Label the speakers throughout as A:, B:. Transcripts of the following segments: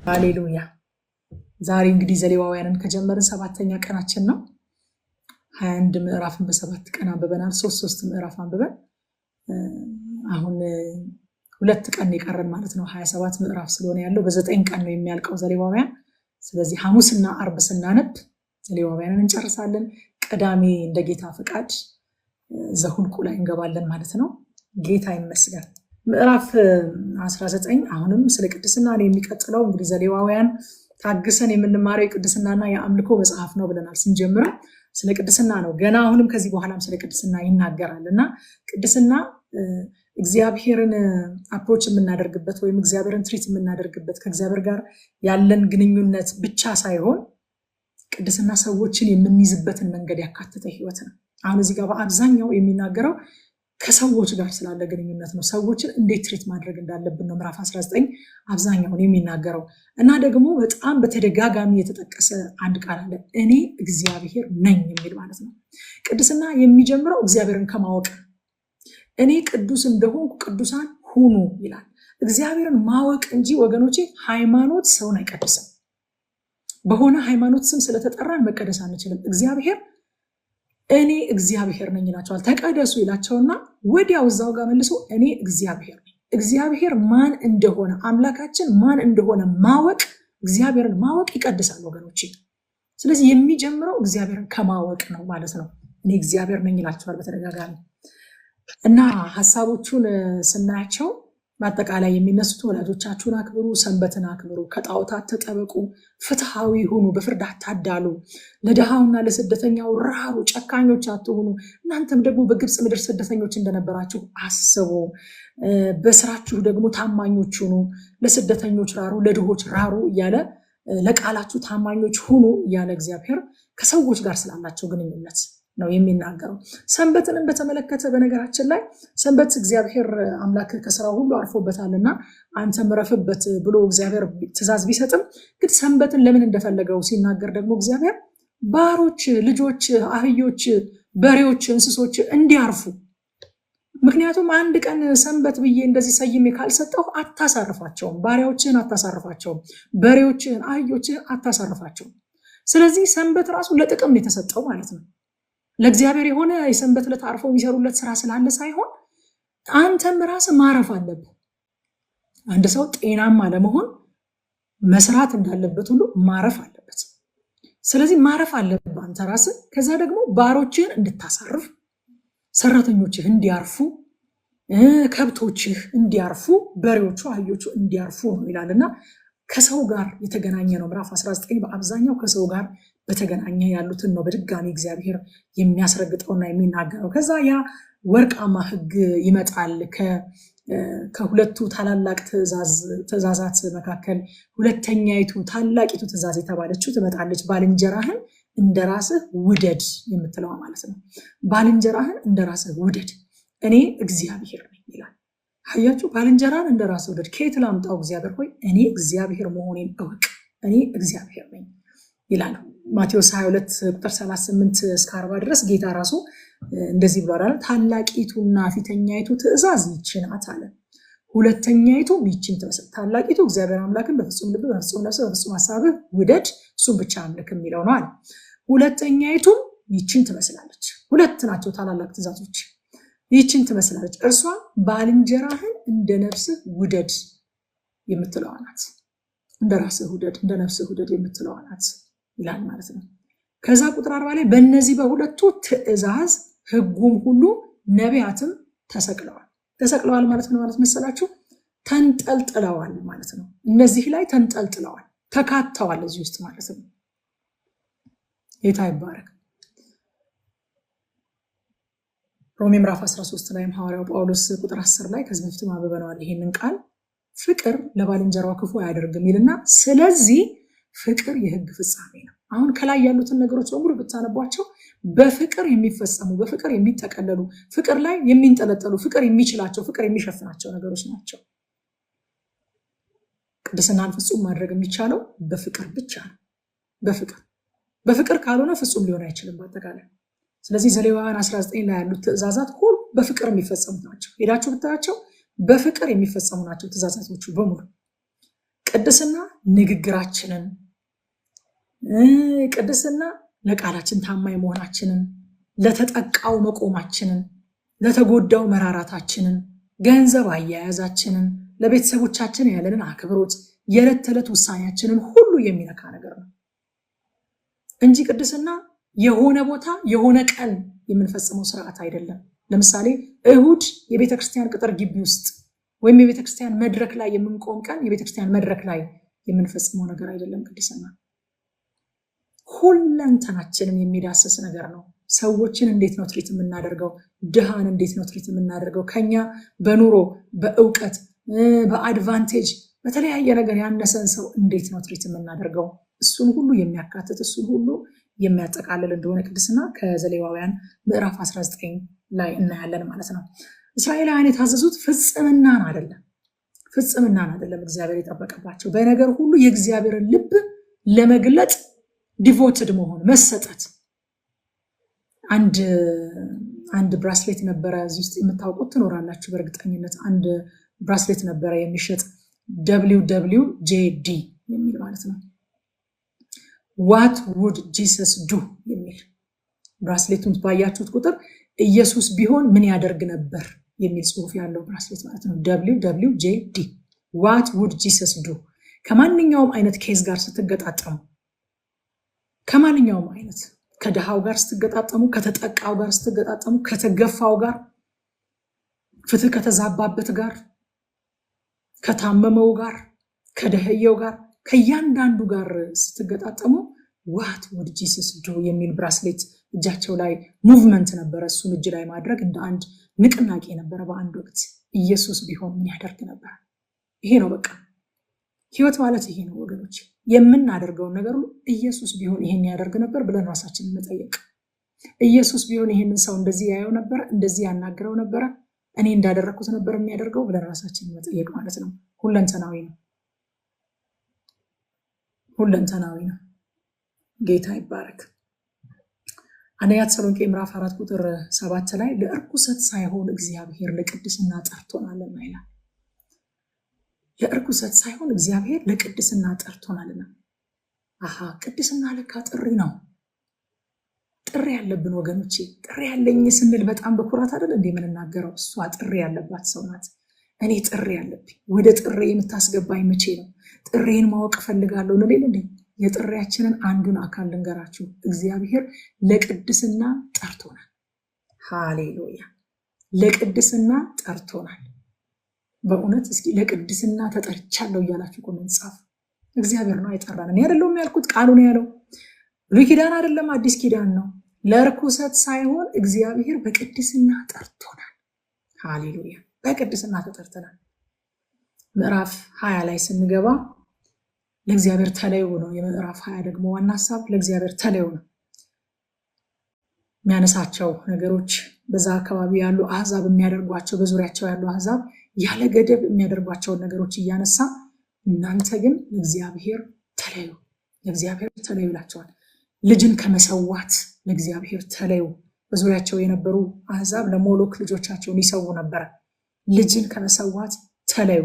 A: ሃሌሉያ። ዛሬ እንግዲህ ዘሌዋውያንን ከጀመርን 7ኛ ቀናችን ነው። 21 ምዕራፍን በ7 ቀን አንብበናል። 3 ምዕራፍ አንብበን አሁን 2 ቀን የቀረን ማለት ነው። 27 ምዕራፍ ስለሆነ ያለው በ9 ቀን ነው የሚያልቀው ዘሌዋውያን። ስለዚህ ሐሙስና አርብ ስናነብ ዘሌዋውያንን እንጨርሳለን። ቅዳሜ እንደ ጌታ ፈቃድ ዘሁልቁ ላይ እንገባለን ማለት ነው። ጌታ ይመስገን። ምዕራፍ 19 አሁንም ስለ ቅድስና ነው የሚቀጥለው። እንግዲህ ዘሌዋውያን ታግሰን የምንማረው የቅድስናና የአምልኮ መጽሐፍ ነው ብለናል ስንጀምር ስለ ቅድስና ነው። ገና አሁንም ከዚህ በኋላም ስለ ቅድስና ይናገራልና ቅድስና እግዚአብሔርን አፕሮች የምናደርግበት ወይም እግዚአብሔርን ትሪት የምናደርግበት ከእግዚአብሔር ጋር ያለን ግንኙነት ብቻ ሳይሆን ቅድስና ሰዎችን የምንይዝበትን መንገድ ያካተተ ህይወት ነው። አሁን እዚህ ጋር በአብዛኛው የሚናገረው ከሰዎች ጋር ስላለ ግንኙነት ነው። ሰዎችን እንዴት ትሪት ማድረግ እንዳለብን ነው ምዕራፍ 19 አብዛኛውን የሚናገረው። እና ደግሞ በጣም በተደጋጋሚ የተጠቀሰ አንድ ቃል አለ፣ እኔ እግዚአብሔር ነኝ የሚል ማለት ነው። ቅድስና የሚጀምረው እግዚአብሔርን ከማወቅ እኔ ቅዱስ እንደሆንኩ ቅዱሳን ሁኑ ይላል። እግዚአብሔርን ማወቅ እንጂ ወገኖቼ ሃይማኖት ሰውን አይቀድስም። በሆነ ሃይማኖት ስም ስለተጠራን መቀደስ አንችልም። እግዚአብሔር እኔ እግዚአብሔር ነኝ ይላቸዋል። ተቀደሱ ይላቸውና ወዲያው እዛው ጋር መልሶ እኔ እግዚአብሔር ነኝ። እግዚአብሔር ማን እንደሆነ አምላካችን ማን እንደሆነ ማወቅ፣ እግዚአብሔርን ማወቅ ይቀድሳል ወገኖቼ። ስለዚህ የሚጀምረው እግዚአብሔርን ከማወቅ ነው ማለት ነው። እኔ እግዚአብሔር ነኝ ይላቸዋል በተደጋጋሚ እና ሐሳቦቹን ስናያቸው በአጠቃላይ የሚነሱት ወላጆቻችሁን አክብሩ፣ ሰንበትን አክብሩ፣ ከጣዖታት ተጠበቁ፣ ፍትሃዊ ሁኑ፣ በፍርድ አታዳሉ፣ ለድሃውና ለስደተኛው ራሩ፣ ጨካኞች አትሁኑ፣ እናንተም ደግሞ በግብፅ ምድር ስደተኞች እንደነበራችሁ አስቡ፣ በስራችሁ ደግሞ ታማኞች ሁኑ፣ ለስደተኞች ራሩ፣ ለድሆች ራሩ እያለ ለቃላችሁ ታማኞች ሁኑ እያለ እግዚአብሔር ከሰዎች ጋር ስላላቸው ግንኙነት ነው የሚናገረው። ሰንበትንም በተመለከተ በነገራችን ላይ ሰንበት እግዚአብሔር አምላክ ከስራው ሁሉ አርፎበታልና አንተ ምረፍበት ብሎ እግዚአብሔር ትእዛዝ ቢሰጥም ግን ሰንበትን ለምን እንደፈለገው ሲናገር ደግሞ እግዚአብሔር ባሮች፣ ልጆች፣ አህዮች፣ በሬዎች፣ እንስሶች እንዲያርፉ። ምክንያቱም አንድ ቀን ሰንበት ብዬ እንደዚህ ሰይሜ ካልሰጠው አታሳርፋቸውም፣ ባሪያዎችህን አታሳርፋቸውም፣ በሬዎችህን፣ አህዮችህን አታሳርፋቸውም። ስለዚህ ሰንበት ራሱ ለጥቅም ነው የተሰጠው ማለት ነው። ለእግዚአብሔር የሆነ የሰንበት ዕለት አርፈው የሚሰሩለት ስራ ስላለ ሳይሆን አንተም ራስህ ማረፍ አለብህ። አንድ ሰው ጤናማ ለመሆን መስራት እንዳለበት ሁሉ ማረፍ አለበት። ስለዚህ ማረፍ አለብህ አንተ ራስህ። ከዛ ደግሞ ባሮችህን እንድታሳርፍ፣ ሰራተኞችህ እንዲያርፉ፣ ከብቶችህ እንዲያርፉ፣ በሬዎቹ አህዮቹ እንዲያርፉ ነው ይላልና ከሰው ጋር የተገናኘ ነው። ምዕራፍ 19 በአብዛኛው ከሰው ጋር በተገናኘ ያሉትን ነው በድጋሚ እግዚአብሔር የሚያስረግጠውና የሚናገረው። ከዛ ያ ወርቃማ ሕግ ይመጣል። ከሁለቱ ታላላቅ ትእዛዛት መካከል ሁለተኛይቱ ታላቂቱ ትእዛዝ የተባለችው ትመጣለች። ባልንጀራህን እንደራስህ ውደድ የምትለው ማለት ነው። ባልንጀራህን እንደራስህ ውደድ፣ እኔ እግዚአብሔር ነኝ ይላል። አያችሁ፣ ባልንጀራን እንደራስህ ውደድ። ከየት ላምጣው? እግዚአብሔር ሆይ እኔ እግዚአብሔር መሆኔን እወቅ፣ እኔ እግዚአብሔር ነኝ ይላል። ማቴዎስ 22 ቁጥር 38 እስከ 40 ድረስ ጌታ ራሱ እንደዚህ ብሏል። ታላቂቱና ፊተኛይቱ ትእዛዝ ይህች ናት አለ። ሁለተኛይቱም ይህችን ትመስል። ታላቂቱ እግዚአብሔር አምላክን በፍጹም ልብ፣ በፍጹም ነፍስ፣ በፍጹም ሐሳብህ ውደድ፣ እሱም ብቻ አምልክ የሚለው ነው አለ። ሁለተኛይቱም ይህችን ትመስላለች። ሁለት ናቸው ታላላቅ ትእዛዞች። ይህችን ትመስላለች፣ እርሷ ባልንጀራህን እንደ ነፍስህ ውደድ የምትለዋ ናት። እንደ ራስህ ውደድ፣ እንደ ነፍስህ ውደድ የምትለዋ ናት ይላል ማለት ነው። ከዛ ቁጥር 40 ላይ በእነዚህ በሁለቱ ትእዛዝ ሕጉም ሁሉ ነቢያትም ተሰቅለዋል። ተሰቅለዋል ማለት ነው ማለት መሰላችሁ? ተንጠልጥለዋል ማለት ነው። እነዚህ ላይ ተንጠልጥለዋል፣ ተካተዋል እዚህ ውስጥ ማለት ነው። ጌታ ይባረክ። ሮሜ ምዕራፍ 13 ላይም ሐዋርያው ጳውሎስ ቁጥር 10 ላይ ከዚህ በፊት ማንበበናል ይሄንን ቃል፣ ፍቅር ለባልንጀራው ክፉ አያደርግም ይልና ስለዚህ ፍቅር የሕግ ፍጻሜ ነው። አሁን ከላይ ያሉትን ነገሮች በሙሉ ብታነቧቸው በፍቅር የሚፈጸሙ፣ በፍቅር የሚጠቀለሉ፣ ፍቅር ላይ የሚንጠለጠሉ፣ ፍቅር የሚችላቸው፣ ፍቅር የሚሸፍናቸው ነገሮች ናቸው። ቅድስናን ፍጹም ማድረግ የሚቻለው በፍቅር ብቻ ነው። በፍቅር ካልሆነ ፍጹም ሊሆን አይችልም በአጠቃላይ። ስለዚህ ዘሌዋውያን 19 ላይ ያሉት ትእዛዛት ሁሉ በፍቅር የሚፈጸሙት ናቸው። ሄዳችሁ ብታያቸው በፍቅር የሚፈጸሙ ናቸው ትእዛዛቶቹ በሙሉ። ቅድስና ንግግራችንን፣ ቅድስና ለቃላችን ታማኝ መሆናችንን፣ ለተጠቃው መቆማችንን፣ ለተጎዳው መራራታችንን፣ ገንዘብ አያያዛችንን፣ ለቤተሰቦቻችን ያለንን አክብሮት፣ የዕለት ተዕለት ውሳኔያችንን ሁሉ የሚነካ ነገር ነው እንጂ ቅድስና የሆነ ቦታ የሆነ ቀን የምንፈጽመው ስርዓት አይደለም። ለምሳሌ እሁድ የቤተክርስቲያን ቅጥር ግቢ ውስጥ ወይም የቤተክርስቲያን መድረክ ላይ የምንቆም ቀን የቤተክርስቲያን መድረክ ላይ የምንፈጽመው ነገር አይደለም። ቅድስና ሁለንተናችንን የሚዳስስ ነገር ነው። ሰዎችን እንዴት ነው ትሪት የምናደርገው? ድሃን እንዴት ነው ትሪት የምናደርገው? ከኛ በኑሮ በእውቀት በአድቫንቴጅ በተለያየ ነገር ያነሰን ሰው እንዴት ነው ትሪት የምናደርገው? እሱን ሁሉ የሚያካትት እሱን ሁሉ የሚያጠቃልል እንደሆነ ቅድስና ከዘሌዋውያን ምዕራፍ 19 ላይ እናያለን ማለት ነው። እስራኤላውያን የታዘዙት ፍጽምናን አይደለም እግዚአብሔር የጠበቀባቸው በነገር ሁሉ የእግዚአብሔርን ልብ ለመግለጥ ዲቮትድ መሆን መሰጠት። አንድ ብራስሌት ነበረ እዚህ ውስጥ የምታውቁት ትኖራላችሁ በእርግጠኝነት። አንድ ብራስሌት ነበረ የሚሸጥ WWJD የሚል ማለት ነው። ዋት ውድ ጂሰስ ዱ የሚል ብራስሌቱን ባያችሁት ቁጥር ኢየሱስ ቢሆን ምን ያደርግ ነበር የሚል ጽሑፍ ያለው ብራስሌት ማለት ነው። WWJD ዋት ውድ ጂሰስ ዱ። ከማንኛውም አይነት ኬዝ ጋር ስትገጣጠሙ፣ ከማንኛውም አይነት ከድሃው ጋር ስትገጣጠሙ፣ ከተጠቃው ጋር ስትገጣጠሙ፣ ከተገፋው ጋር፣ ፍትህ ከተዛባበት ጋር፣ ከታመመው ጋር፣ ከደህየው ጋር፣ ከእያንዳንዱ ጋር ስትገጣጠሙ ዋት ውድ ጂሰስ ዱ የሚል ብራስሌት እጃቸው ላይ ሙቭመንት ነበረ። እሱን እጅ ላይ ማድረግ እንደ አንድ ንቅናቄ ነበረ በአንድ ወቅት። ኢየሱስ ቢሆን ምን ያደርግ ነበር? ይሄ ነው በቃ ህይወት ማለት ይሄ ነው ወገኖች። የምናደርገውን ነገር ሁሉ ኢየሱስ ቢሆን ይሄን ያደርግ ነበር ብለን ራሳችንን መጠየቅ። ኢየሱስ ቢሆን ይሄንን ሰው እንደዚህ ያየው ነበረ፣ እንደዚህ ያናግረው ነበረ፣ እኔ እንዳደረግኩት ነበር የሚያደርገው ብለን ራሳችንን መጠየቅ ማለት ነው። ሁለንተናዊ ነው። ጌታ ይባረክ። አንደኛ ተሰሎንቄ ምዕራፍ 4 ቁጥር 7 ላይ ለእርኩሰት ሳይሆን እግዚአብሔር ለቅድስና ጠርቶናልና ይላል። ለእርኩሰት ሳይሆን እግዚአብሔር ለቅድስና ጠርቶናልና። ቅድስና ለካ ጥሪ ነው። ጥሪ ያለብን ወገኖቼ፣ ጥሪ ያለኝ ስንል በጣም በኩራት አይደል እንዴ የምንናገረው? እሷ ጥሪ ያለባት ሰው ናት። እኔ ጥሪ ያለብኝ፣ ወደ ጥሪ የምታስገባኝ መቼ ነው? ጥሪን ማወቅ እፈልጋለሁ ነው እንዴ? የጥሪያችንን አንዱን አካል ልንገራችሁ። እግዚአብሔር ለቅድስና ጠርቶናል። ሃሌሉያ! ለቅድስና ጠርቶናል። በእውነት እስኪ ለቅድስና ተጠርቻለሁ እያላችሁ ኮሜንት ጻፉ። እግዚአብሔር ነው የጠራን። እኔ አይደለሁም ያልኩት፣ ቃሉ ነው ያለው። ብሉይ ኪዳን አይደለም አዲስ ኪዳን ነው። ለርኩሰት ሳይሆን እግዚአብሔር በቅድስና ጠርቶናል። ሃሌሉያ! በቅድስና ተጠርተናል። ምዕራፍ 20 ላይ ስንገባ ለእግዚአብሔር ተለዩ ነው። የምዕራፍ 20 ደግሞ ዋና ሀሳብ ለእግዚአብሔር ተለዩ ነው። የሚያነሳቸው ነገሮች በዛ አካባቢ ያሉ አህዛብ የሚያደርጓቸው፣ በዙሪያቸው ያሉ አህዛብ ያለ ገደብ የሚያደርጓቸውን ነገሮች እያነሳ እናንተ ግን ለእግዚአብሔር ተለዩ፣ ለእግዚአብሔር ተለዩ ይላቸዋል። ልጅን ከመሰዋት ለእግዚአብሔር ተለዩ። በዙሪያቸው የነበሩ አህዛብ ለሞሎክ ልጆቻቸውን ይሰዉ ነበረ። ልጅን ከመሰዋት ተለዩ።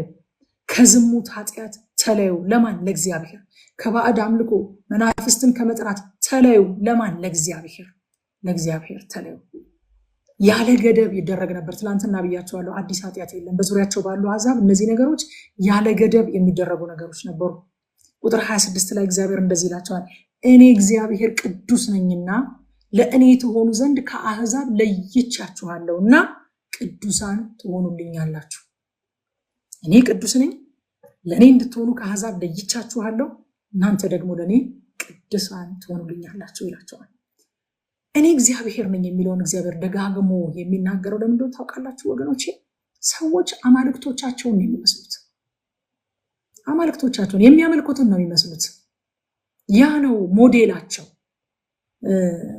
A: ከዝሙት ኃጢአት ተለዩ። ለማን? ለእግዚአብሔር። ከባዕድ አምልኮ መናፍስትን ከመጥራት ተለዩ። ለማን? ለእግዚአብሔር። ለእግዚአብሔር ተለዩ። ያለ ገደብ ይደረግ ነበር። ትላንትና ብያቸዋለሁ። አዲስ ኃጢአት የለም። በዙሪያቸው ባሉ አሕዛብ እነዚህ ነገሮች ያለ ገደብ የሚደረጉ ነገሮች ነበሩ። ቁጥር 26 ላይ እግዚአብሔር እንደዚህ ይላቸዋል፣ እኔ እግዚአብሔር ቅዱስ ነኝና ለእኔ ትሆኑ ዘንድ ከአሕዛብ ለይቻችኋለሁ እና ቅዱሳን ትሆኑልኛላችሁ። እኔ ቅዱስ ነኝ፣ ለእኔ እንድትሆኑ ከአሕዛብ ለይቻችኋለሁ፣ እናንተ ደግሞ ለእኔ ቅዱሳን ትሆኑልኛላችሁ ይላቸዋል። እኔ እግዚአብሔር ነኝ የሚለውን እግዚአብሔር ደጋግሞ የሚናገረው ለምንድነው ታውቃላችሁ ወገኖቼ? ሰዎች አማልክቶቻቸውን ነው የሚመስሉት። አማልክቶቻቸውን የሚያመልኩትን ነው የሚመስሉት። ያ ነው ሞዴላቸው።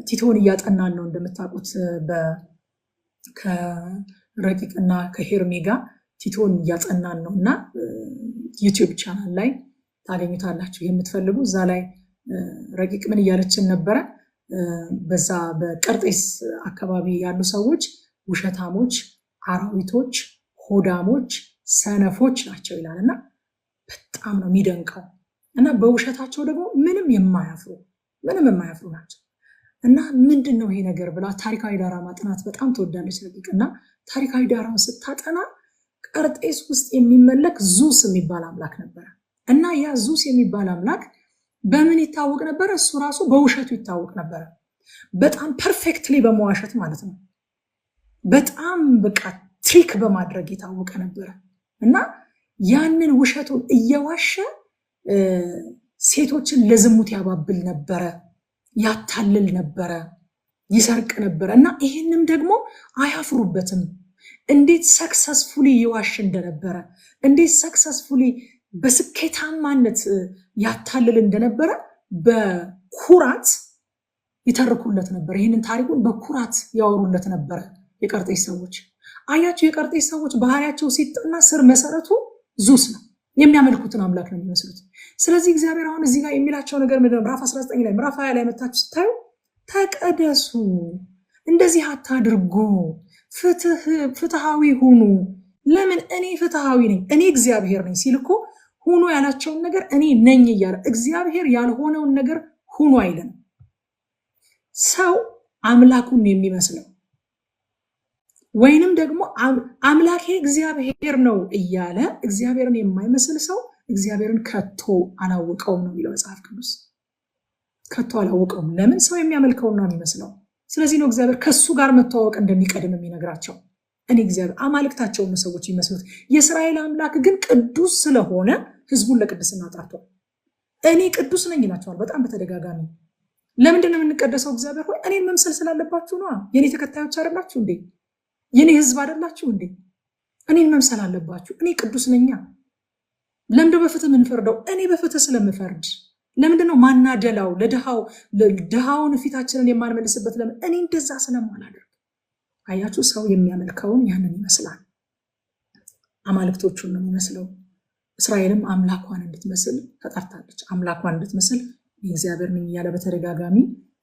A: ቲቶን እያጠናን ነው እንደምታውቁት፣ ከረቂቅና ከሄርሜ ጋር ቲቶን እያጠናን ነው እና ዩቲዩብ ቻናል ላይ ታገኙታላችሁ የምትፈልጉ። እዛ ላይ ረቂቅ ምን እያለችን ነበረ? በዛ በቀርጤስ አካባቢ ያሉ ሰዎች ውሸታሞች፣ አራዊቶች፣ ሆዳሞች፣ ሰነፎች ናቸው ይላል እና በጣም ነው የሚደንቀው። እና በውሸታቸው ደግሞ ምንም የማያፍሩ ናቸው። እና ምንድነው ይሄ ነገር ብላ ታሪካዊ ዳራ ማጥናት በጣም ትወዳለች ረቂቅ። እና ታሪካዊ ዳራውን ስታጠና ቀርጤስ ውስጥ የሚመለክ ዙስ የሚባል አምላክ ነበረ። እና ያ ዙስ የሚባል አምላክ በምን ይታወቅ ነበረ? እሱ ራሱ በውሸቱ ይታወቅ ነበረ። በጣም ፐርፌክትሊ በመዋሸት ማለት ነው። በጣም በቃ ትሪክ በማድረግ የታወቀ ነበረ። እና ያንን ውሸቱን እየዋሸ ሴቶችን ለዝሙት ያባብል ነበረ፣ ያታልል ነበረ፣ ይሰርቅ ነበረ። እና ይህንም ደግሞ አያፍሩበትም። እንዴት ሰክሰስፉሊ ይዋሽ እንደነበረ፣ እንዴት ሰክሰስፉሊ በስኬታማነት ያታልል እንደነበረ በኩራት ይተርኩለት ነበር። ይህንን ታሪኩን በኩራት ያወሩለት ነበረ የቀርጤስ ሰዎች። አያቸው፣ የቀርጤስ ሰዎች ባህሪያቸው ሲጠና ስር መሰረቱ ዙስ ነው። የሚያመልኩትን አምላክ ነው የሚመስሉት። ስለዚህ እግዚአብሔር አሁን እዚህ ጋር የሚላቸው ነገር ምንድነው? ምዕራፍ 19 ላይ ምዕራፍ 20 ላይ መታችሁ ስታዩ ተቀደሱ፣ እንደዚህ አታድርጉ፣ ፍትሃዊ ሁኑ። ለምን? እኔ ፍትሃዊ ነኝ፣ እኔ እግዚአብሔር ነኝ ሲል እኮ ሁኑ ያላቸውን ነገር እኔ ነኝ እያለ እግዚአብሔር ያልሆነውን ነገር ሁኑ አይልም። ሰው አምላኩን የሚመስለው ወይንም ደግሞ አምላኬ እግዚአብሔር ነው እያለ እግዚአብሔርን የማይመስል ሰው እግዚአብሔርን ከቶ አላወቀውም ነው የሚለው መጽሐፍ ቅዱስ። ከቶ አላወቀውም። ለምን? ሰው የሚያመልከውን ነው የሚመስለው። ስለዚህ ነው እግዚአብሔር ከሱ ጋር መተዋወቅ እንደሚቀድም የሚነግራቸው። እኔ እግዚአብሔር አማልክታቸውን ነው ሰዎች የሚመስሉት። የእስራኤል አምላክ ግን ቅዱስ ስለሆነ ህዝቡን ለቅድስና ጠርቷል። እኔ ቅዱስ ነኝ ይላቸዋል በጣም በተደጋጋሚ። ለምንድን ነው የምንቀደሰው? እግዚአብሔር ሆይ እኔን መምሰል ስላለባችሁ ነው። የኔ ተከታዮች አይደላችሁ እንዴ? የኔ ህዝብ አይደላችሁ እንዴ? እኔን መምሰል አለባችሁ። እኔ ቅዱስ ነኛ። ለምንድነው በፍትህ የምንፈርደው? እኔ በፍትህ ስለምፈርድ። ለምንድነው ማናደላው? ድሃውን ፊታችንን የማንመልስበት ለምን? እኔ እንደዛ ስለማላደርግ። አያችሁ፣ ሰው የሚያመልከውን ያንን ይመስላል። አማልክቶቹን ነው የሚመስለው። እስራኤልም አምላኳን እንድትመስል ተጠርታለች። አምላኳን እንድትመስል እግዚአብሔር ነኝ እያለ በተደጋጋሚ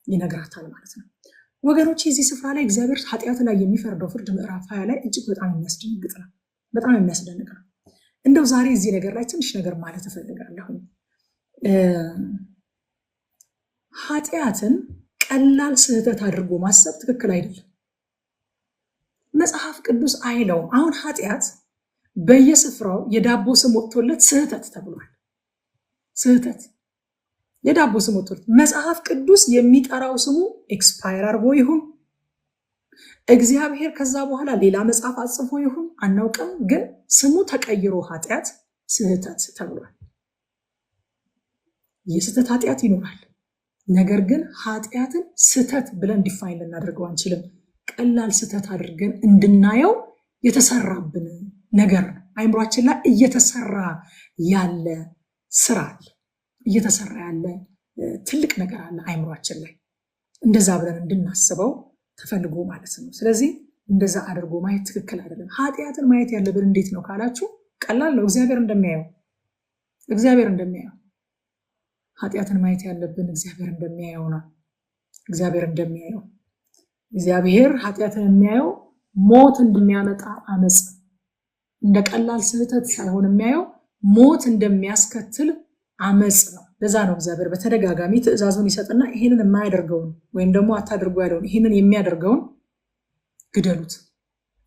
A: ይነግራታል ማለት ነው። ወገኖች፣ የዚህ ስፍራ ላይ እግዚአብሔር ኃጢአት ላይ የሚፈርደው ፍርድ ምዕራፍ 20 ላይ እጅግ በጣም የሚያስደነግጥ ነው። በጣም የሚያስደንቅ ነው። እንደው ዛሬ እዚህ ነገር ላይ ትንሽ ነገር ማለት እፈልጋለሁ። ኃጢአትን ቀላል ስህተት አድርጎ ማሰብ ትክክል አይደለም። መጽሐፍ ቅዱስ አይለውም። አሁን ኃጢአት በየስፍራው የዳቦ ስም ወጥቶለት ስህተት ተብሏል። ስህተት የዳቦ ስም ወጥቶለት መጽሐፍ ቅዱስ የሚጠራው ስሙ ኤክስፓየር አድርጎ ይሁን እግዚአብሔር ከዛ በኋላ ሌላ መጽሐፍ አጽፎ ይሁን አናውቅም፣ ግን ስሙ ተቀይሮ ኃጢአት ስህተት ተብሏል። የስህተት ኃጢአት ይኖራል። ነገር ግን ኃጢአትን ስህተት ብለን ዲፋይን ልናደርገው አንችልም። ቀላል ስህተት አድርገን እንድናየው የተሰራብን ነገር ነው። አይምሯችን ላይ እየተሰራ ያለ ስራ አለ። እየተሰራ ያለ ትልቅ ነገር አለ አይምሯችን ላይ። እንደዛ ብለን እንድናስበው ተፈልጎ ማለት ነው። ስለዚህ እንደዛ አድርጎ ማየት ትክክል አይደለም። ኃጢአትን ማየት ያለብን እንዴት ነው ካላችሁ፣ ቀላል ነው። እግዚአብሔር እንደሚያየው ኃጢአትን ማየት ያለብን እግዚአብሔር እንደሚያየው ነው። እግዚአብሔር ኃጢአትን የሚያየው ሞት እንደሚያመጣ አመፅ እንደ ቀላል ስህተት ሳይሆን የሚያየው ሞት እንደሚያስከትል አመፅ ነው። ለዛ ነው እግዚአብሔር በተደጋጋሚ ትእዛዙን ይሰጥና ይህንን የማያደርገውን ወይም ደግሞ አታድርጉ ያለውን ይህንን የሚያደርገውን ግደሉት፣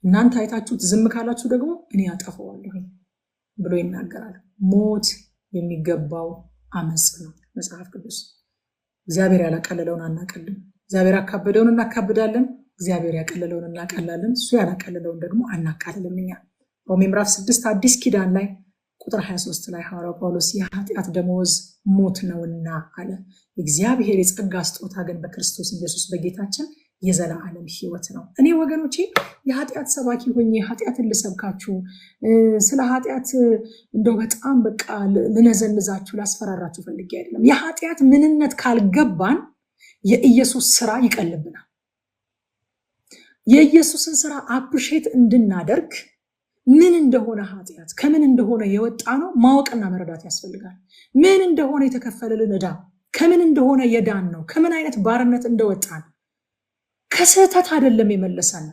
A: እናንተ አይታችሁት ዝም ካላችሁ ደግሞ እኔ አጠፋዋለሁ ብሎ ይናገራል። ሞት የሚገባው አመፅ ነው መጽሐፍ ቅዱስ። እግዚአብሔር ያላቀለለውን አናቀልም። እግዚአብሔር ያካበደውን እናካብዳለን። እግዚአብሔር ያቀለለውን እናቀላለን። እሱ ያላቀለለውን ደግሞ አናቃልልም። እኛ ሮሜ ምዕራፍ 6 አዲስ ኪዳን ላይ ቁጥር 23 ላይ ሐዋርያው ጳውሎስ የኃጢአት ደመወዝ ሞት ነውና አለ፣ እግዚአብሔር የጸጋ ስጦታ ግን በክርስቶስ ኢየሱስ በጌታችን የዘላለም ሕይወት ነው። እኔ ወገኖቼ የኃጢአት ሰባኪ ሆኜ ኃጢአትን ልሰብካችሁ፣ ስለ ኃጢአት እንደው በጣም በቃ ልነዘንዛችሁ፣ ላስፈራራችሁ ፈልጌ አይደለም። የኃጢአት ምንነት ካልገባን የኢየሱስ ስራ ይቀልብናል። የኢየሱስን ስራ አፕሪሼት እንድናደርግ ምን እንደሆነ ኃጢአት ከምን እንደሆነ የወጣ ነው ማወቅና መረዳት ያስፈልጋል። ምን እንደሆነ የተከፈለልን ዕዳ ከምን እንደሆነ የዳን ነው፣ ከምን አይነት ባርነት እንደወጣን ከስህተት አይደለም የመለሰን።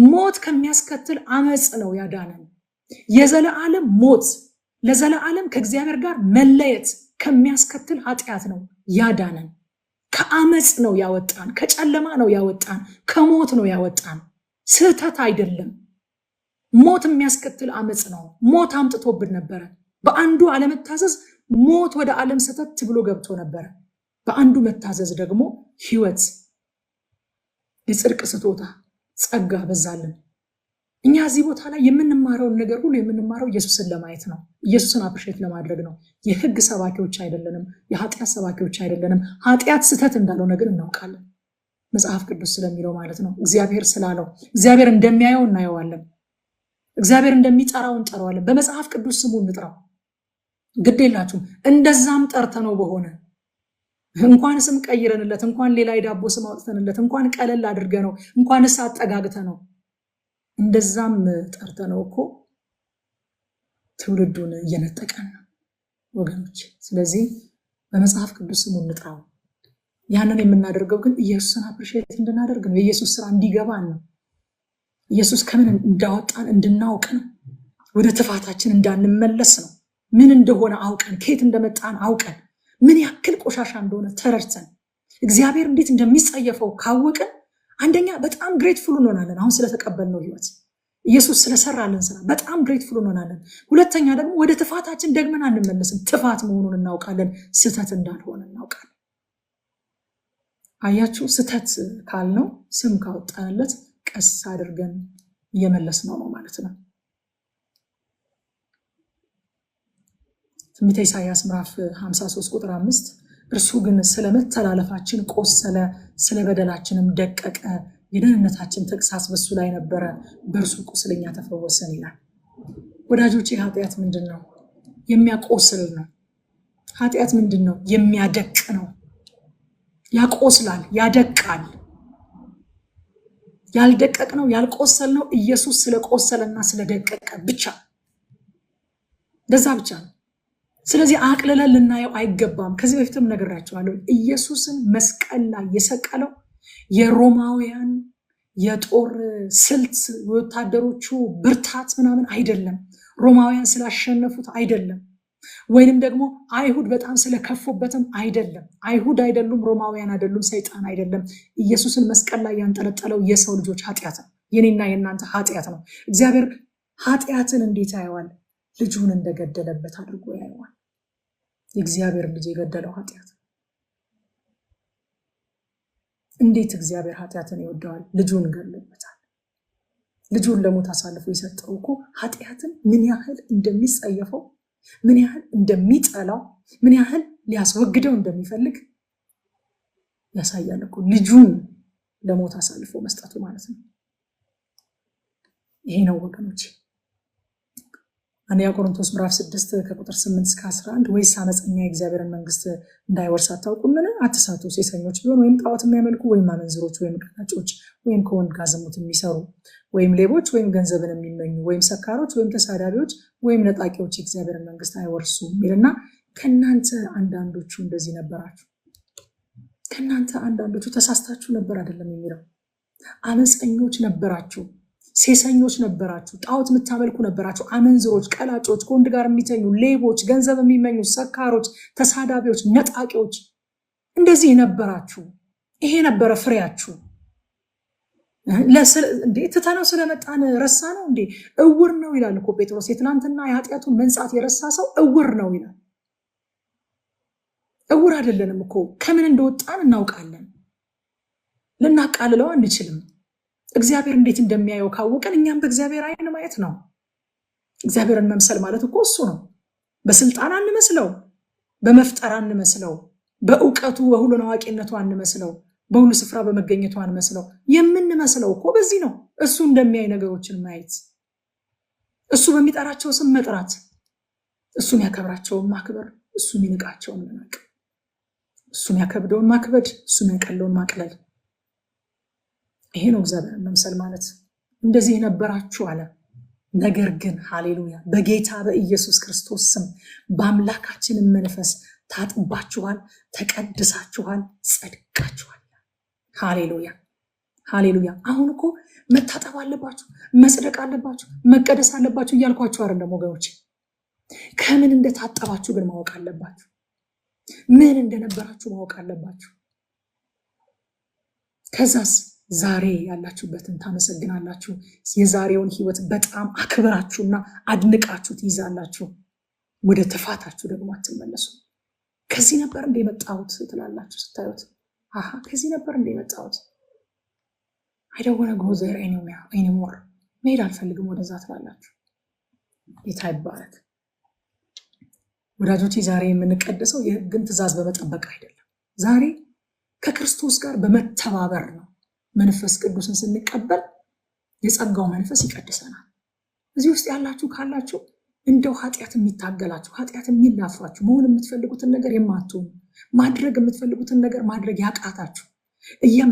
A: ሞት ከሚያስከትል አመፅ ነው ያዳነን። የዘላለም ሞት፣ ለዘላለም ከእግዚአብሔር ጋር መለየት ከሚያስከትል ኃጢአት ነው ያዳነን። ከአመፅ ነው ያወጣን፣ ከጨለማ ነው ያወጣን፣ ከሞት ነው ያወጣን። ስህተት አይደለም። ሞት የሚያስከትል አመፅ ነው። ሞት አምጥቶብን ነበረ። በአንዱ አለመታዘዝ ሞት ወደ ዓለም ሰተት ብሎ ገብቶ ነበረ። በአንዱ መታዘዝ ደግሞ ህይወት፣ የጽድቅ ስጦታ፣ ጸጋ በዛልን። እኛ እዚህ ቦታ ላይ የምንማረውን ነገር ሁሉ የምንማረው ኢየሱስን ለማየት ነው። ኢየሱስን አፕሪሼት ለማድረግ ነው። የህግ ሰባኪዎች አይደለንም፣ የኃጢአት ሰባኪዎች አይደለንም። ኃጢአት ስህተት እንዳለው ነገር እናውቃለን፣ መጽሐፍ ቅዱስ ስለሚለው ማለት ነው። እግዚአብሔር ስላለው፣ እግዚአብሔር እንደሚያየው እናየዋለን፣ እግዚአብሔር እንደሚጠራው እንጠራዋለን። በመጽሐፍ ቅዱስ ስሙ እንጥራው፣ ግድ የላችሁም። እንደዛም ጠርተነው በሆነ እንኳን ስም ቀይረንለት፣ እንኳን ሌላ የዳቦ ስም አውጥተንለት፣ እንኳን ቀለል አድርገ ነው፣ እንኳን እሳ አጠጋግተ ነው፣ እንደዛም ጠርተነው እኮ ትውልዱን እየነጠቀን ነው ወገኖች። ስለዚህ በመጽሐፍ ቅዱስ ስሙ እንጥራው። ያንን የምናደርገው ግን ኢየሱስን አፕሪሼት እንድናደርግ ነው። የኢየሱስ ስራ እንዲገባን ነው። ኢየሱስ ከምን እንዳወጣን እንድናውቅ ነው። ወደ ትፋታችን እንዳንመለስ ነው። ምን እንደሆነ አውቀን፣ ከየት እንደመጣን አውቀን፣ ምን ያክል ቆሻሻ እንደሆነ ተረድተን፣ እግዚአብሔር እንዴት እንደሚጸየፈው ካወቅን አንደኛ በጣም ግሬትፉል እንሆናለን። አሁን ስለተቀበልነው ህይወት፣ ኢየሱስ ስለሰራልን ስራ በጣም ግሬትፉል እንሆናለን። ሁለተኛ ደግሞ ወደ ትፋታችን ደግመን አንመለስም። ትፋት መሆኑን እናውቃለን፣ ስህተት እንዳልሆነ እናውቃለን። አያችሁ፣ ስህተት ካልነው ስም ካወጣንለት ቀስ አድርገን እየመለስነው ነው ማለት ነው። ትንቢተ ኢሳይያስ ምዕራፍ 53 ቁጥር 5 እርሱ ግን ስለ መተላለፋችን ቆሰለ፣ ስለ በደላችንም ደቀቀ፣ የደህንነታችን ተግሳጽ በሱ ላይ ነበረ፣ በእርሱ ቁስለኛ ተፈወሰን ይላል። ወዳጆቼ ኃጢአት ምንድን ነው? የሚያቆስል ነው። ኃጢአት ምንድን ነው? የሚያደቅ ነው። ያቆስላል፣ ያደቃል። ያልደቀቅ ነው፣ ያልቆሰል ነው ኢየሱስ ስለቆሰለና ስለደቀቀ ብቻ፣ እንደዛ ብቻ ነው። ስለዚህ አቅልለን ልናየው አይገባም። ከዚህ በፊትም ነግራቸዋለሁ። ኢየሱስን መስቀል ላይ የሰቀለው የሮማውያን የጦር ስልት፣ ወታደሮቹ ብርታት ምናምን አይደለም። ሮማውያን ስላሸነፉት አይደለም። ወይንም ደግሞ አይሁድ በጣም ስለከፉበትም አይደለም። አይሁድ አይደሉም፣ ሮማውያን አይደሉም፣ ሰይጣን አይደለም። ኢየሱስን መስቀል ላይ ያንጠለጠለው የሰው ልጆች ኃጢአት ነው። የኔና የእናንተ ኃጢአት ነው። እግዚአብሔር ኃጢአትን እንዴት ያየዋል? ልጁን እንደገደለበት አድርጎ ያየዋል። የእግዚአብሔር ልጅ የገደለው ኃጢአት እንዴት እግዚአብሔር ኃጢአትን ይወደዋል? ልጁን ገለበታል። ልጁን ለሞት አሳልፎ የሰጠው እኮ ኃጢአትን ምን ያህል እንደሚጸየፈው፣ ምን ያህል እንደሚጠላው፣ ምን ያህል ሊያስወግደው እንደሚፈልግ ያሳያል እኮ ልጁን ለሞት አሳልፎ መስጠቱ ማለት ነው። ይሄ ነው ወገኖች። አንደኛ ቆሮንቶስ ምዕራፍ 6 ከቁጥር 8 እስከ 11 ወይስ አመፀኛ የእግዚአብሔርን መንግስት እንዳይወርስ አታውቁምን? አትሳቱ። ሴሰኞች ቢሆን ወይም ጣዖት የሚያመልኩ ወይም አመንዝሮች ወይም ቀራጮች ወይም ከወንድ ጋር ዝሙት የሚሰሩ ወይም ሌቦች ወይም ገንዘብን የሚመኙ ወይም ሰካሮች ወይም ተሳዳቢዎች ወይም ነጣቂዎች የእግዚአብሔርን መንግስት አይወርሱም ይልና ከእናንተ አንዳንዶቹ እንደዚህ ነበራችሁ። ከእናንተ አንዳንዶቹ ተሳስታችሁ ነበር አይደለም የሚለው። አመፀኞች ነበራችሁ፣ ሴሰኞች ነበራችሁ፣ ጣዖት የምታመልኩ ነበራችሁ፣ አመንዝሮች፣ ቀላጮች፣ ከወንድ ጋር የሚተኙ ሌቦች፣ ገንዘብ የሚመኙ ሰካሮች፣ ተሳዳቢዎች፣ ነጣቂዎች እንደዚህ ነበራችሁ። ይሄ ነበረ ፍሬያችሁ። እንዴ ትተነው ስለመጣን ረሳ ነው እንዴ? እውር ነው ይላል እኮ ጴጥሮስ። የትናንትና የኃጢአቱን መንጻት የረሳ ሰው እውር ነው ይላል። እውር አይደለንም እኮ፣ ከምን እንደወጣን እናውቃለን። ልናቃልለው አንችልም። እግዚአብሔር እንዴት እንደሚያየው ካወቀን እኛም በእግዚአብሔር አይን ማየት ነው። እግዚአብሔርን መምሰል ማለት እኮ እሱ ነው። በስልጣን አንመስለው፣ በመፍጠር አንመስለው፣ በእውቀቱ በሁሉን አዋቂነቱ አንመስለው፣ በሁሉ ስፍራ በመገኘቱ አንመስለው። የምንመስለው እኮ በዚህ ነው። እሱ እንደሚያይ ነገሮችን ማየት፣ እሱ በሚጠራቸው ስም መጥራት፣ እሱ የሚያከብራቸውን ማክበር፣ እሱ የሚንቃቸውን መናቅ፣ እሱ የሚያከብደውን ማክበድ፣ እሱ የሚያቀለውን ማቅለል። ይሄ ነው እግዚአብሔርን መምሰል ማለት። እንደዚህ የነበራችሁ አለ። ነገር ግን ሃሌሉያ በጌታ በኢየሱስ ክርስቶስ ስም በአምላካችን መንፈስ ታጥባችኋል፣ ተቀድሳችኋል፣ ጸድቃችኋል። ሃሌሉያ ሃሌሉያ። አሁን እኮ መታጠብ አለባችሁ፣ መጽደቅ አለባችሁ፣ መቀደስ አለባችሁ እያልኳችሁ አይደለም ወገኖች። ከምን እንደታጠባችሁ ግን ማወቅ አለባችሁ። ምን እንደነበራችሁ ማወቅ አለባችሁ። ከዛስ ዛሬ ያላችሁበትን ታመሰግናላችሁ። የዛሬውን ህይወት በጣም አክብራችሁና አድንቃችሁ ትይዛላችሁ። ወደ ትፋታችሁ ደግሞ አትመለሱ። ከዚህ ነበር እንደ የመጣሁት ትላላችሁ ስታዩት። አሃ ከዚህ ነበር እንደ የመጣሁት። I don't want to go there anymore። መሄድ አልፈልግም ወደዛ ትላላችሁ። ጌታ ይባረክ። ወዳጆቼ ዛሬ የምንቀደሰው የህግን ትእዛዝ በመጠበቅ አይደለም። ዛሬ ከክርስቶስ ጋር በመተባበር ነው። መንፈስ ቅዱስን ስንቀበል የጸጋው መንፈስ ይቀድሰናል። እዚህ ውስጥ ያላችሁ ካላችሁ እንደው ኃጢአት የሚታገላችሁ ኃጢአት የሚላፋችሁ መሆን የምትፈልጉትን ነገር የማትሆኑ ማድረግ የምትፈልጉትን ነገር ማድረግ ያቃታችሁ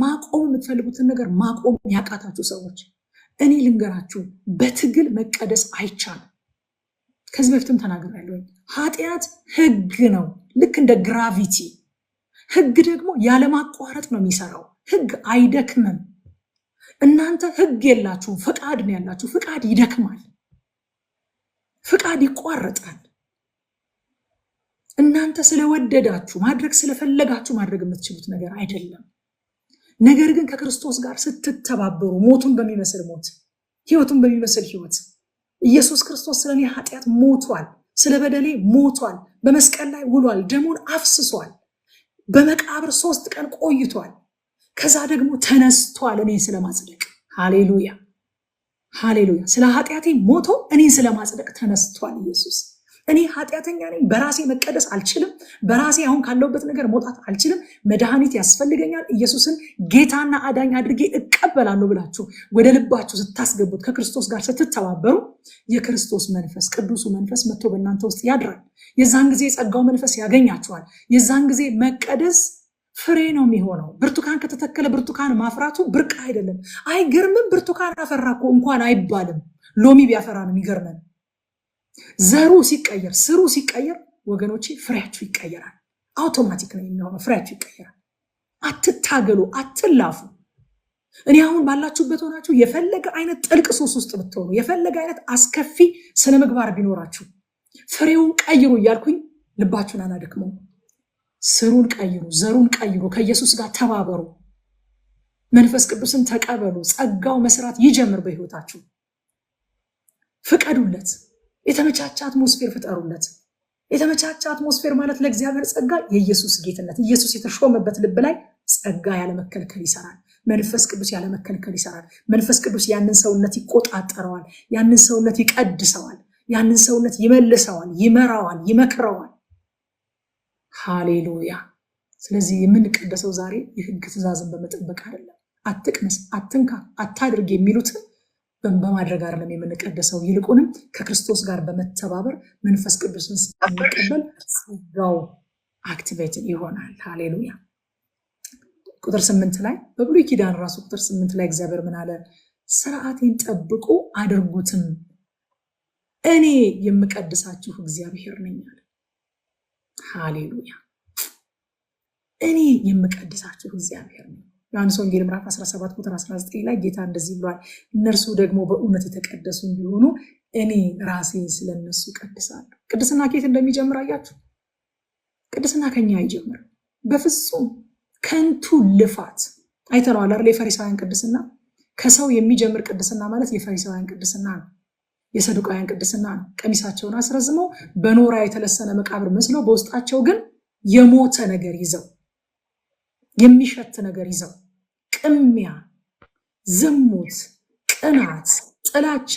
A: ማቆም የምትፈልጉትን ነገር ማቆም ያቃታችሁ ሰዎች እኔ ልንገራችሁ፣ በትግል መቀደስ አይቻልም። ከዚህ በፊትም ተናግሬያለሁ። ኃጢአት ህግ ነው፣ ልክ እንደ ግራቪቲ። ህግ ደግሞ ያለማቋረጥ ነው የሚሰራው። ህግ አይደክምም። እናንተ ህግ የላችሁም፣ ፍቃድ ነው ያላችሁ። ፍቃድ ይደክማል፣ ፍቃድ ይቋረጣል። እናንተ ስለወደዳችሁ ማድረግ ስለፈለጋችሁ ማድረግ የምትችሉት ነገር አይደለም። ነገር ግን ከክርስቶስ ጋር ስትተባበሩ ሞቱን በሚመስል ሞት ህይወቱን በሚመስል ህይወት ኢየሱስ ክርስቶስ ስለኔ ኃጢአት ሞቷል፣ ስለ በደሌ ሞቷል፣ በመስቀል ላይ ውሏል፣ ደሙን አፍስሷል፣ በመቃብር 3 ቀን ቆይቷል፣ ከዛ ደግሞ ተነስቷል እኔን ስለማጽደቅ። ሃሌሉያ ሃሌሉያ። ስለ ኃጢአቴ ሞቶ እኔን ስለማጽደቅ ተነስቷል ኢየሱስ። እኔ ኃጢአተኛ ነኝ፣ በራሴ መቀደስ አልችልም፣ በራሴ አሁን ካለውበት ነገር መውጣት አልችልም፣ መድኃኒት ያስፈልገኛል፣ ኢየሱስን ጌታና አዳኝ አድርጌ እቀበላለሁ ብላችሁ ወደ ልባችሁ ስታስገቡት፣ ከክርስቶስ ጋር ስትተባበሩ የክርስቶስ መንፈስ ቅዱሱ መንፈስ መጥቶ በእናንተ ውስጥ ያድራል። የዛን ጊዜ የጸጋው መንፈስ ያገኛችኋል። የዛን ጊዜ መቀደስ ፍሬ ነው የሚሆነው። ብርቱካን ከተተከለ ብርቱካን ማፍራቱ ብርቅ አይደለም። አይገርምም? ብርቱካን አፈራ እኮ እንኳን አይባልም። ሎሚ ቢያፈራ ነው የሚገርመን። ዘሩ ሲቀየር፣ ስሩ ሲቀየር ወገኖቼ ፍሬያችሁ ይቀየራል። አውቶማቲክ ነው የሚሆነው፣ ፍሬያችሁ ይቀየራል። አትታገሉ፣ አትላፉ። እኔ አሁን ባላችሁበት ሆናችሁ የፈለገ አይነት ጥልቅ ሱስ ውስጥ ብትሆኑ፣ የፈለገ አይነት አስከፊ ስነ ምግባር ቢኖራችሁ ፍሬውን ቀይሩ እያልኩኝ ልባችሁን አናደክመው። ስሩን ቀይሩ፣ ዘሩን ቀይሩ፣ ከኢየሱስ ጋር ተባበሩ፣ መንፈስ ቅዱስን ተቀበሉ። ጸጋው መስራት ይጀምር በህይወታችሁ። ፍቀዱለት። የተመቻቸ አትሞስፌር ፍጠሩለት። የተመቻቸ አትሞስፌር ማለት ለእግዚአብሔር ጸጋ የኢየሱስ ጌትነት፣ ኢየሱስ የተሾመበት ልብ ላይ ጸጋ ያለመከልከል ይሰራል። መንፈስ ቅዱስ ያለመከልከል ይሰራል። መንፈስ ቅዱስ ያንን ሰውነት ይቆጣጠረዋል፣ ያንን ሰውነት ይቀድሰዋል፣ ያንን ሰውነት ይመልሰዋል፣ ይመራዋል፣ ይመክረዋል። ሃሌሉያ። ስለዚህ የምንቀደሰው ዛሬ የህግ ትእዛዝን በመጠበቅ አይደለም። አትቅመስ፣ አትንካ፣ አታድርግ የሚሉትን በማድረግ አይደለም የምንቀደሰው። ይልቁንም ከክርስቶስ ጋር በመተባበር መንፈስ ቅዱስን ስንቀበል ጸጋው አክቲቬትድ ይሆናል። ሃሌሉያ። ቁጥር 8 ላይ በብሉይ ኪዳን ራሱ ቁጥር 8 ላይ እግዚአብሔር ምን አለ? ስርዓቴን ጠብቁ አድርጉትም፣ እኔ የምቀድሳችሁ እግዚአብሔር ነኝ አለ። ሃሌሉያ። እኔ የምቀድሳችሁ እግዚአብሔር ነኝ። ዮሐንስ ወንጌል ምዕራፍ 17 ቁጥር 19 ላይ ጌታ እንደዚህ ብሏል፣ እነርሱ ደግሞ በእውነት የተቀደሱ እንዲሆኑ እኔ ራሴን ስለነሱ ቀድሳለሁ። ቅድስና ከየት እንደሚጀምር አያችሁ? ቅድስና ከኛ አይጀምርም በፍጹም። ከንቱ ልፋት አይተነዋል አይደል? የፈሪሳውያን ቅድስና ከሰው የሚጀምር ቅድስና ማለት የፈሪሳውያን ቅድስና ነው፣ የሰዱቃውያን ቅድስና ነው። ቀሚሳቸውን አስረዝመው በኖራ የተለሰነ መቃብር መስለው በውስጣቸው ግን የሞተ ነገር ይዘው፣ የሚሸት ነገር ይዘው፣ ቅሚያ፣ ዝሙት፣ ቅናት፣ ጥላቻ፣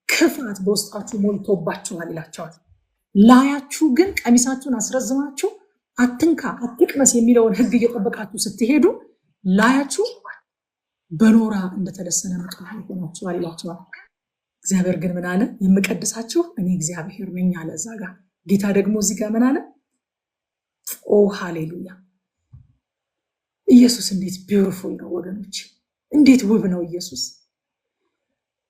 A: ክፋት በውስጣችሁ ሞልቶባችኋል ይላቸዋል። ላያችሁ ግን ቀሚሳችሁን አስረዝማችሁ አትንካ፣ አትቅመስ የሚለውን ሕግ እየጠበቃችሁ ስትሄዱ ላያችሁ በኖራ እንደተለሰነ መቃብር ሆናችኋል ይላቸዋል። እግዚአብሔር ግን ምን አለ? የምቀድሳችሁ እኔ እግዚአብሔር ነኝ አለ። እዛ ጋር ጌታ ደግሞ እዚህ ጋር ምን አለ? ኦ ሃሌሉያ! ኢየሱስ እንዴት ቢዩቲፉል ነው ወገኖች፣ እንዴት ውብ ነው ኢየሱስ።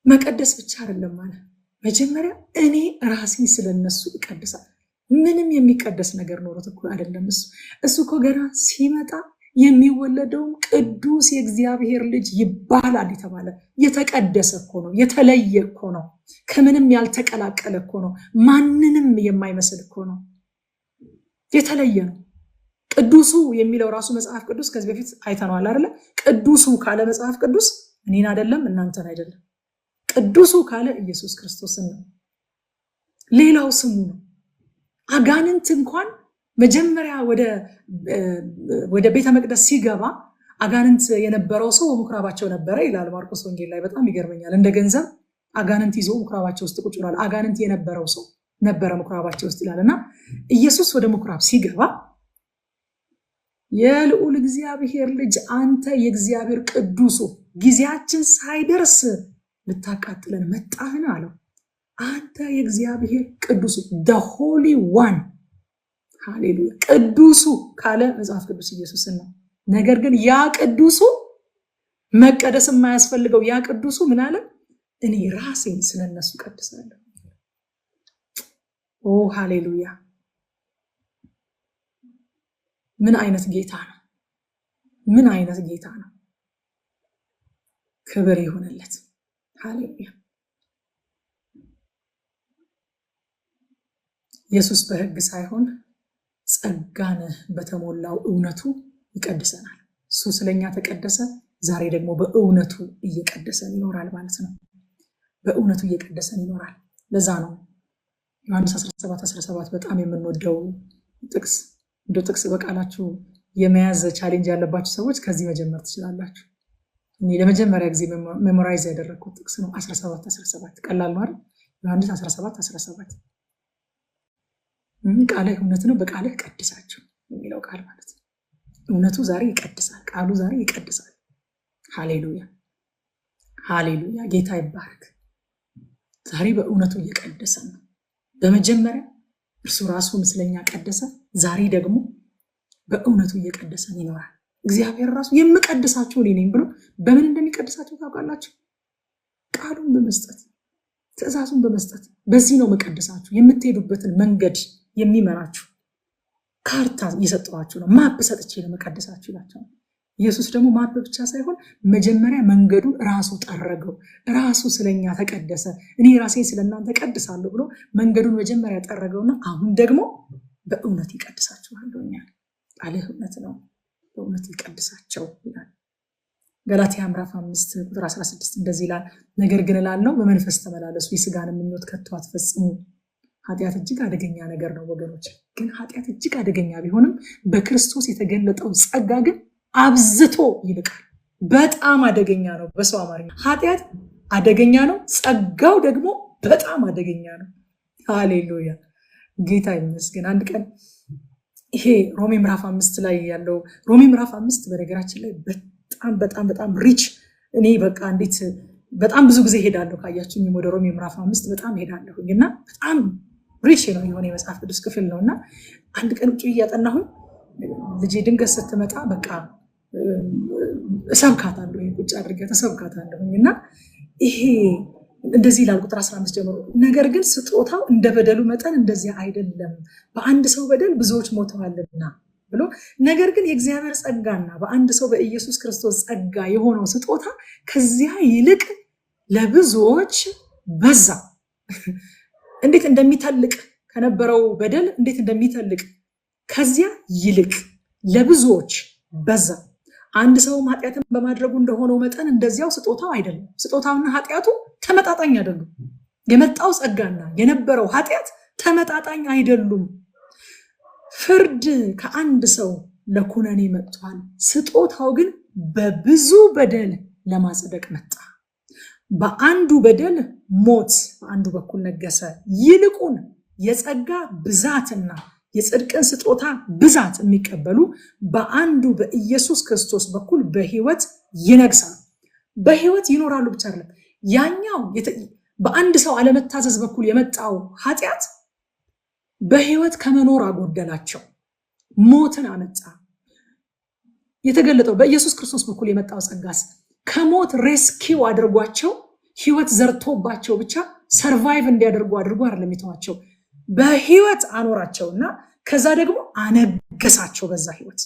A: መቀደስ ብቻ አይደለም ማለት መጀመሪያ እኔ ራሴን ስለነሱ እቀድሳለሁ። ምንም የሚቀደስ ነገር ኖሮት እኮ አይደለም። እሱ እኮ ገና ሲመጣ የሚወለደውም ቅዱስ የእግዚአብሔር ልጅ ይባላል የተባለ የተቀደሰ እኮ ነው፣ የተለየ እኮ ነው፣ ከምንም ያልተቀላቀለ እኮ ነው፣ ማንንም የማይመስል እኮ ነው፣ የተለየ ነው። ቅዱሱ የሚለው ራሱ መጽሐፍ ቅዱስ ከዚህ በፊት አይተነዋል አይደለ? ቅዱሱ ካለ መጽሐፍ ቅዱስ እኔን አይደለም እናንተን አይደለም። ቅዱሱ ካለ ኢየሱስ ክርስቶስን ነው። ሌላው ስሙ ነው። አጋንንት እንኳን መጀመሪያ ወደ ቤተ መቅደስ ሲገባ አጋንንት የነበረው ሰው ምኩራባቸው ነበረ ይላል ማርቆስ ወንጌል ላይ። በጣም ይገርመኛል። እንደ ገንዘብ አጋንንት ይዞ ምኩራባቸው ውስጥ ቁጭ ብሏል። አጋንንት የነበረው ሰው ነበረ ምኩራባቸው ውስጥ ይላል። እና ኢየሱስ ወደ ምኩራብ ሲገባ የልዑል እግዚአብሔር ልጅ አንተ የእግዚአብሔር ቅዱሱ ጊዜያችን ሳይደርስ ልታቃጥለን መጣህን አለው። አንተ የእግዚአብሔር ቅዱሱ the holy one። ሃሌሉያ። ቅዱሱ ካለ መጽሐፍ ቅዱስ ኢየሱስን ነው። ነገር ግን ያ ቅዱሱ መቀደስ የማያስፈልገው ያ ቅዱሱ ምን አለ? እኔ ራሴን ስለነሱ ቀድሳለሁ። ኦ ሃሌሉያ! ምን አይነት ጌታ ነው! ምን አይነት ጌታ ነው! ክብር ይሁንለት። ሃሌሉያ! ኢየሱስ በሕግ ሳይሆን ጸጋን በተሞላው እውነቱ ይቀድሰናል። እሱ ስለኛ ተቀደሰ። ዛሬ ደግሞ በእውነቱ እየቀደሰን ይኖራል ማለት ነው። በእውነቱ እየቀደሰን ይኖራል። ለዛ ነው ዮሐንስ 17:17 በጣም የምንወደው ጥቅስ። እንደ ጥቅስ በቃላችሁ የመያዝ ቻሌንጅ ያለባችሁ ሰዎች ከዚህ መጀመር ትችላላችሁ። እኔ ለመጀመሪያ ጊዜ ሜሞራይዝ ያደረግኩት ጥቅስ ነው። 17:17 ቀላል ነው አይደል? ዮሐንስ 17:17 ቃልህ እውነት ነው፣ በቃልህ ቀድሳቸው የሚለው ቃል ማለት ነው። እውነቱ ዛሬ ይቀድሳል። ቃሉ ዛሬ ይቀድሳል። ሃሌሉያ ሃሌሉያ። ጌታ ይባረክ። ዛሬ በእውነቱ እየቀደሰ ነው። በመጀመሪያ እርሱ ራሱ ስለኛ ቀደሰ። ዛሬ ደግሞ በእውነቱ እየቀደሰን ይኖራል። እግዚአብሔር ራሱ የምቀድሳችሁ እኔ ነኝ ብሎ በምን እንደሚቀድሳችሁ ታውቃላችሁ? ቃሉን በመስጠት ትእዛዙን በመስጠት በዚህ ነው መቀደሳችሁ። የምትሄዱበትን መንገድ የሚመራችሁ ካርታ እየሰጠኋችሁ ነው። ማፕ ሰጥቼ ነው መቀደሳችሁ ይላቸው። ኢየሱስ ደግሞ ማፕ ብቻ ሳይሆን መጀመሪያ መንገዱን ራሱ ጠረገው። ራሱ ስለኛ ተቀደሰ። እኔ ራሴን ስለእናንተ ቀድሳለሁ ብሎ መንገዱን መጀመሪያ ጠረገውና አሁን ደግሞ በእውነት ይቀድሳችኋል ብሎኛል። ቃልህ እውነት ነው፣ በእውነት ይቀድሳቸው ይላል። ገላትያ ምዕራፍ 5:16 እንደዚህ ይላል፣ ነገር ግን እላለሁ በመንፈስ ተመላለሱ፣ የሥጋን ምኞት ከቶ አትፈጽሙ። ኃጢአት እጅግ አደገኛ ነገር ነው ወገኖች። ግን ኃጢአት እጅግ አደገኛ ቢሆንም በክርስቶስ የተገለጠው ጸጋ ግን አብዝቶ ይልቃል። በጣም አደገኛ ነው። በሰው አማርኛ ኃጢአት አደገኛ ነው፣ ጸጋው ደግሞ በጣም አደገኛ ነው። ሃሌሉያ ጌታ ይመስገን። አንድ ቀን ይሄ ሮሜ ምዕራፍ 5 ላይ ያለው ሮሜ ምዕራፍ 5 በነገራችን ላይ በጣም ሪች። እኔ በቃ እንዴት በጣም ብዙ ጊዜ ሄዳለሁ። ካያችሁኝ ወደ ሮሜ ምዕራፍ 5 በጣም ሄዳለሁኝ እና በጣም ሪች ነው የሆነ የመጽሐፍ ቅዱስ ክፍል ነው። እና አንድ ቀን ውጭ እያጠናሁኝ ልጄ ድንገት ስትመጣ በቃ እሰብካታለሁ፣ ቁጭ አድርጌ ተሰብካታለሁኝ እና ይሄ እንደዚህ ይላል ቁጥር 15 ጀምሮ፣ ነገር ግን ስጦታው እንደ በደሉ መጠን እንደዚያ አይደለም፣ በአንድ ሰው በደል ብዙዎች ሞተዋልና ብሎ፣ ነገር ግን የእግዚአብሔር ጸጋና በአንድ ሰው በኢየሱስ ክርስቶስ ጸጋ የሆነው ስጦታ ከዚያ ይልቅ ለብዙዎች በዛ። እንዴት እንደሚተልቅ ከነበረው በደል እንዴት እንደሚተልቅ ከዚያ ይልቅ ለብዙዎች በዛ። አንድ ሰውም ኃጢአትን በማድረጉ እንደሆነው መጠን እንደዚያው ስጦታው አይደለም። ስጦታውና ኃጢአቱ ተመጣጣኝ አይደሉም። የመጣው ጸጋና የነበረው ኃጢአት ተመጣጣኝ አይደሉም። ፍርድ ከአንድ ሰው ለኩነኔ መጥቷል፣ ስጦታው ግን በብዙ በደል ለማጽደቅ መጣ። በአንዱ በደል ሞት በአንዱ በኩል ነገሰ፣ ይልቁን የጸጋ ብዛትና የጽድቅን ስጦታ ብዛት የሚቀበሉ በአንዱ በኢየሱስ ክርስቶስ በኩል በሕይወት ይነግሳሉ። በሕይወት ይኖራሉ ብቻ አይደለም። ያኛው በአንድ ሰው አለመታዘዝ በኩል የመጣው ኃጢአት በሕይወት ከመኖር አጎደላቸው፣ ሞትን አመጣ። የተገለጠው በኢየሱስ ክርስቶስ በኩል የመጣው ጸጋስ ከሞት ሬስኪው አድርጓቸው፣ ሕይወት ዘርቶባቸው ብቻ ሰርቫይቭ እንዲያደርጉ አድርጎ አይደለም የተዋቸው፣ በሕይወት አኖራቸውና ከዛ ደግሞ አነገሳቸው በዛ ሕይወት።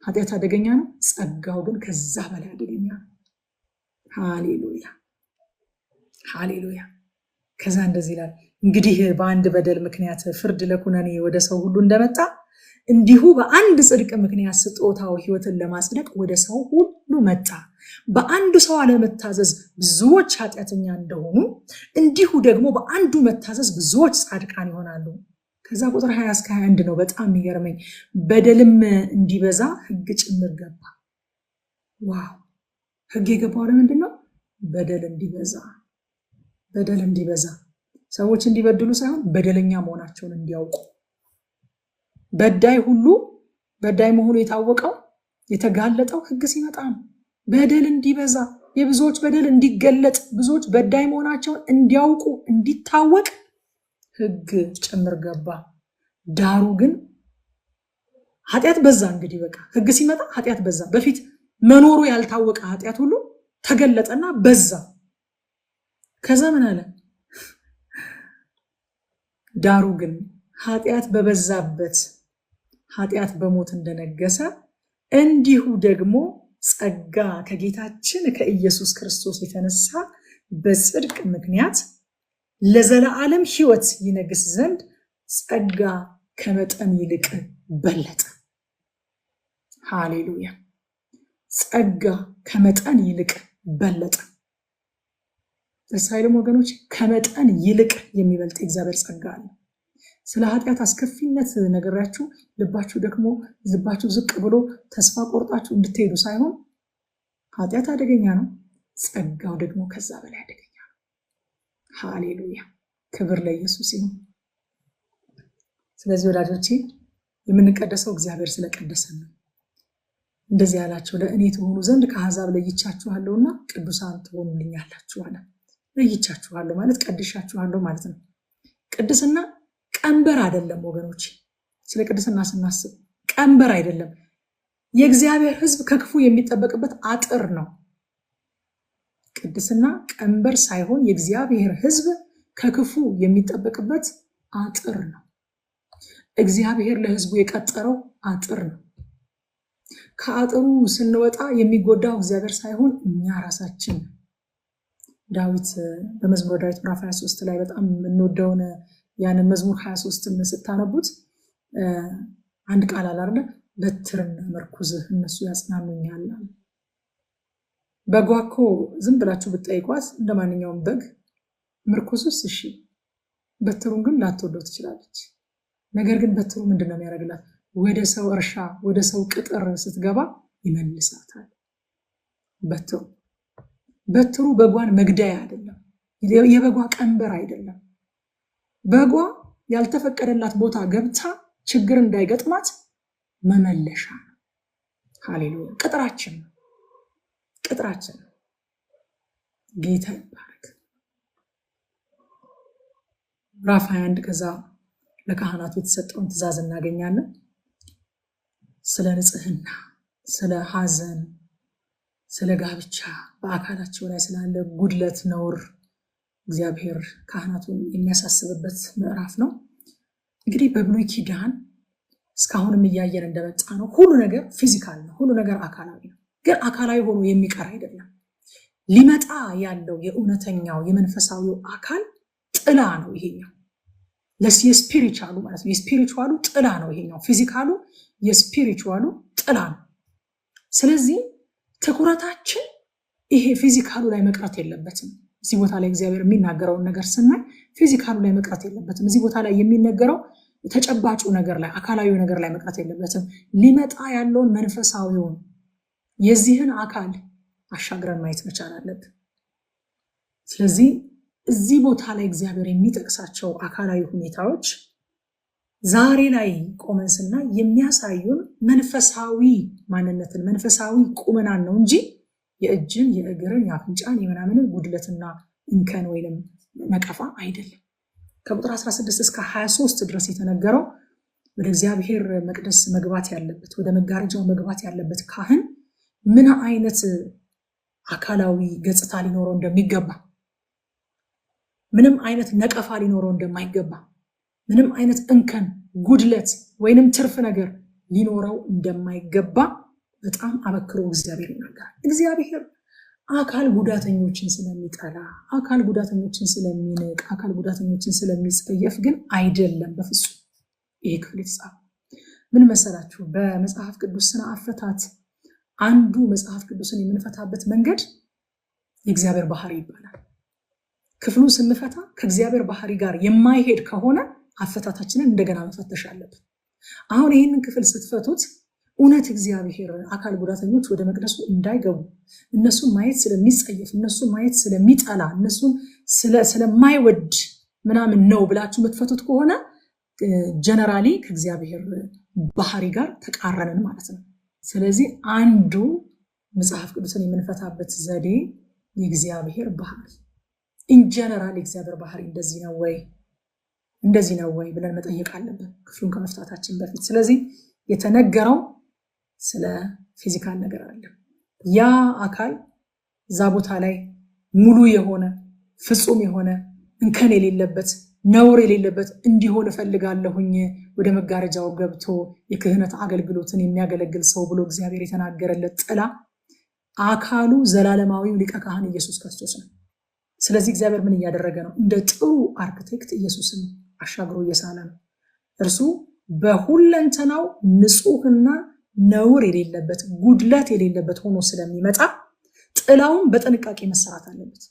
A: ኃጢአት አደገኛ ነው፣ ጸጋው ግን ከዛ በላይ አደገኛ ነው። ሃሌሉያ ሃሌሉያ። ከዛ እንደዚህ ይላል፣ እንግዲህ በአንድ በደል ምክንያት ፍርድ ለኩነኔ ወደ ሰው ሁሉ እንደመጣ እንዲሁ በአንድ ጽድቅ ምክንያት ስጦታው ሕይወትን ለማጽደቅ ወደ ሰው ሁሉ መጣ። በአንዱ ሰው አለመታዘዝ ብዙዎች ኃጢአተኛ እንደሆኑ እንዲሁ ደግሞ በአንዱ መታዘዝ ብዙዎች ጻድቃን ይሆናሉ። ከዛ ቁጥር 20 እስከ 21 ነው በጣም የሚገርመኝ። በደልም እንዲበዛ ሕግ ጭምር ገባ። ዋው! ሕግ የገባው ለምንድን ነው? በደል እንዲበዛ። በደል እንዲበዛ፣ ሰዎች እንዲበድሉ ሳይሆን በደለኛ መሆናቸውን እንዲያውቁ። በዳይ ሁሉ በዳይ መሆኑ የታወቀው የተጋለጠው ሕግ ሲመጣ ነው። በደል እንዲበዛ፣ የብዙዎች በደል እንዲገለጥ፣ ብዙዎች በዳይ መሆናቸውን እንዲያውቁ እንዲታወቅ ሕግ ጭምር ገባ። ዳሩ ግን ኃጢአት በዛ። እንግዲህ በቃ ሕግ ሲመጣ ኃጢአት በዛ። በፊት መኖሩ ያልታወቀ ኃጢአት ሁሉ ተገለጠና በዛ። ከዛ ምን አለ? ዳሩ ግን ኃጢአት በበዛበት ኃጢአት በሞት እንደነገሰ እንዲሁ ደግሞ ጸጋ ከጌታችን ከኢየሱስ ክርስቶስ የተነሳ በጽድቅ ምክንያት ለዘላለም ሕይወት ይነግስ ዘንድ ጸጋ ከመጠን ይልቅ በለጠ። ሃሌሉያ! ጸጋ ከመጠን ይልቅ በለጠ። እስራኤልም ወገኖች ከመጠን ይልቅ የሚበልጥ እግዚአብሔር ጸጋ አለ። ስለ ኃጢአት አስከፊነት ነገራችሁ ልባችሁ ደግሞ ልባችሁ ዝቅ ብሎ ተስፋ ቆርጣችሁ እንድትሄዱ ሳይሆን ኃጢአት አደገኛ ነው፣ ጸጋው ደግሞ ከዛ በላይ አደገኛ ነው። ሃሌሉያ! ክብር ለኢየሱስ ይሁን። ስለዚህ ወዳጆቼ የምንቀደሰው እግዚአብሔር ስለቀደሰን ነው። እንደዚህ ያላቸው ለእኔ ትሆኑ ዘንድ ከአሕዛብ ለይቻችኋለሁና ቅዱሳን ትሆኑልኛላችሁ አለ። ለይቻችኋለሁ ማለት ቀድሻችኋለሁ ማለት ነው። ቅድስና ቀንበር አይደለም ወገኖች። ስለ ቅድስና ስናስብ ቀንበር አይደለም። የእግዚአብሔር ሕዝብ ከክፉ የሚጠበቅበት አጥር ነው። ቅድስና ቀንበር ሳይሆን የእግዚአብሔር ሕዝብ ከክፉ የሚጠበቅበት አጥር ነው። እግዚአብሔር ለሕዝቡ የቀጠረው አጥር ነው። ከአጥሩ ስንወጣ የሚጎዳው እግዚአብሔር ሳይሆን እኛ ራሳችን። ዳዊት በመዝሙረ ዳዊት ምዕራፍ 23 ላይ በጣም የምንወደውን ያንን መዝሙር 23ን ስታነቡት አንድ ቃል አለ አይደል? በትርና መርኩዝህ እነሱ ያጽናኑኛል። በጓ እኮ ዝም ብላችሁ ብትጠይቋት እንደ ማንኛውም በግ ምርኩዝስ እሺ፣ በትሩን ግን ላትወደው ትችላለች። ነገር ግን በትሩ ምንድን ነው የሚያደርግላት? ወደ ሰው እርሻ ወደ ሰው ቅጥር ስትገባ ይመልሳታል። በትሩ በጓን መግደያ አይደለም፣ የበጓ ቀንበር አይደለም። በጓ ያልተፈቀደላት ቦታ ገብታ ችግር እንዳይገጥማት መመለሻ ነው። ሃሌሉያ! ቅጥራችን ነው። ጌታ ይባረክ። ምዕራፍ 21 ከዛ ለካህናቱ የተሰጠውን ትእዛዝ እናገኛለን። ስለ ንጽህና፣ ስለ ሐዘን፣ ስለ ጋብቻ፣ በአካላቸው ላይ ስላለ ጉድለት፣ ነውር እግዚአብሔር ካህናቱን የሚያሳስብበት ምዕራፍ ነው። እንግዲህ በብሉይ ኪዳን እስካሁንም እያየን እንደመጣ ነው ሁሉ ነገር ፊዚካል ነው፣ ሁሉ ነገር አካላዊ ነው። ግን አካላዊ ሆኖ የሚቀር አይደለም። ሊመጣ ያለው የእውነተኛው የመንፈሳዊው አካል ጥላ ነው ይሄኛው። የስፒሪቹዋሉ ማለት ነው። የስፒሪቹዋሉ ጥላ ነው ይሄኛው። ፊዚካሉ የስፒሪቹዋሉ ጥላ ነው። ስለዚህ ትኩረታችን ይሄ ፊዚካሉ ላይ መቅረት የለበትም። እዚህ ቦታ ላይ እግዚአብሔር የሚናገረውን ነገር ስናይ ፊዚካሉ ላይ መቅረት የለበትም። እዚህ ቦታ ላይ የሚነገረው ተጨባጩ ነገር ላይ አካላዊ ነገር ላይ መቅረት የለበትም። ሊመጣ ያለውን መንፈሳዊውን የዚህን አካል አሻግረን ማየት መቻል አለብን። ስለዚህ እዚህ ቦታ ላይ እግዚአብሔር የሚጠቅሳቸው አካላዊ ሁኔታዎች ዛሬ ላይ ቆመን ስናይ የሚያሳዩን መንፈሳዊ ማንነትን፣ መንፈሳዊ ቁመናን ነው እንጂ የእጅን፣ የእግርን፣ የአፍንጫን፣ የምናምንን ጉድለትና እንከን ወይንም ነቀፋ አይደለም። ከቁጥር 16 እስከ 23 ድረስ የተነገረው ወደ እግዚአብሔር መቅደስ መግባት ያለበት፣ ወደ መጋረጃው መግባት ያለበት ካህን ምን አይነት አካላዊ ገጽታ ሊኖረው እንደሚገባ፣ ምንም አይነት ነቀፋ ሊኖረው እንደማይገባ፣ ምንም አይነት እንከን፣ ጉድለት ወይንም ትርፍ ነገር ሊኖረው እንደማይገባ በጣም አበክሮ እግዚአብሔር ይናገራል። እግዚአብሔር አካል ጉዳተኞችን ስለሚጠላ፣ አካል ጉዳተኞችን ስለሚንቅ፣ አካል ጉዳተኞችን ስለሚጸየፍ ግን አይደለም በፍጹም ይሄ ክፍል የተጻፈው። ምን መሰላችሁ? በመጽሐፍ ቅዱስ ስነ አፈታት አንዱ መጽሐፍ ቅዱስን የምንፈታበት መንገድ የእግዚአብሔር ባህሪ ይባላል። ክፍሉን ስንፈታ ከእግዚአብሔር ባህሪ ጋር የማይሄድ ከሆነ አፈታታችንን እንደገና መፈተሽ አለብን። አሁን ይህንን ክፍል ስትፈቱት እውነት እግዚአብሔር አካል ጉዳተኞች ወደ መቅደሱ እንዳይገቡ እነሱን ማየት ስለሚጸየፍ እነሱን ማየት ስለሚጠላ እነሱን ስለማይወድ ምናምን ነው ብላችሁ የምትፈቱት ከሆነ ጀነራሊ ከእግዚአብሔር ባህሪ ጋር ተቃረንን ማለት ነው። ስለዚህ አንዱ መጽሐፍ ቅዱስን የምንፈታበት ዘዴ የእግዚአብሔር ባህሪ ኢንጀነራል የእግዚአብሔር ባህሪ እንደዚህ ነው ወይ ብለን መጠየቅ አለብን ክፍሉን ከመፍታታችን በፊት። ስለዚህ የተነገረው ስለ ፊዚካል ነገር አለ። ያ አካል እዛ ቦታ ላይ ሙሉ የሆነ ፍጹም የሆነ እንከን የሌለበት ነውር የሌለበት እንዲሆን እፈልጋለሁኝ ወደ መጋረጃው ገብቶ የክህነት አገልግሎትን የሚያገለግል ሰው ብሎ እግዚአብሔር የተናገረለት ጥላ አካሉ ዘላለማዊው ሊቀ ካህን ኢየሱስ ክርስቶስ ነው። ስለዚህ እግዚአብሔር ምን እያደረገ ነው? እንደ ጥሩ አርክቴክት ኢየሱስን አሻግሮ እየሳለ ነው። እርሱ በሁለንተናው ንጹህና ነውር የሌለበት ጉድለት የሌለበት ሆኖ ስለሚመጣ ጥላውን በጥንቃቄ መሰራት አለበት።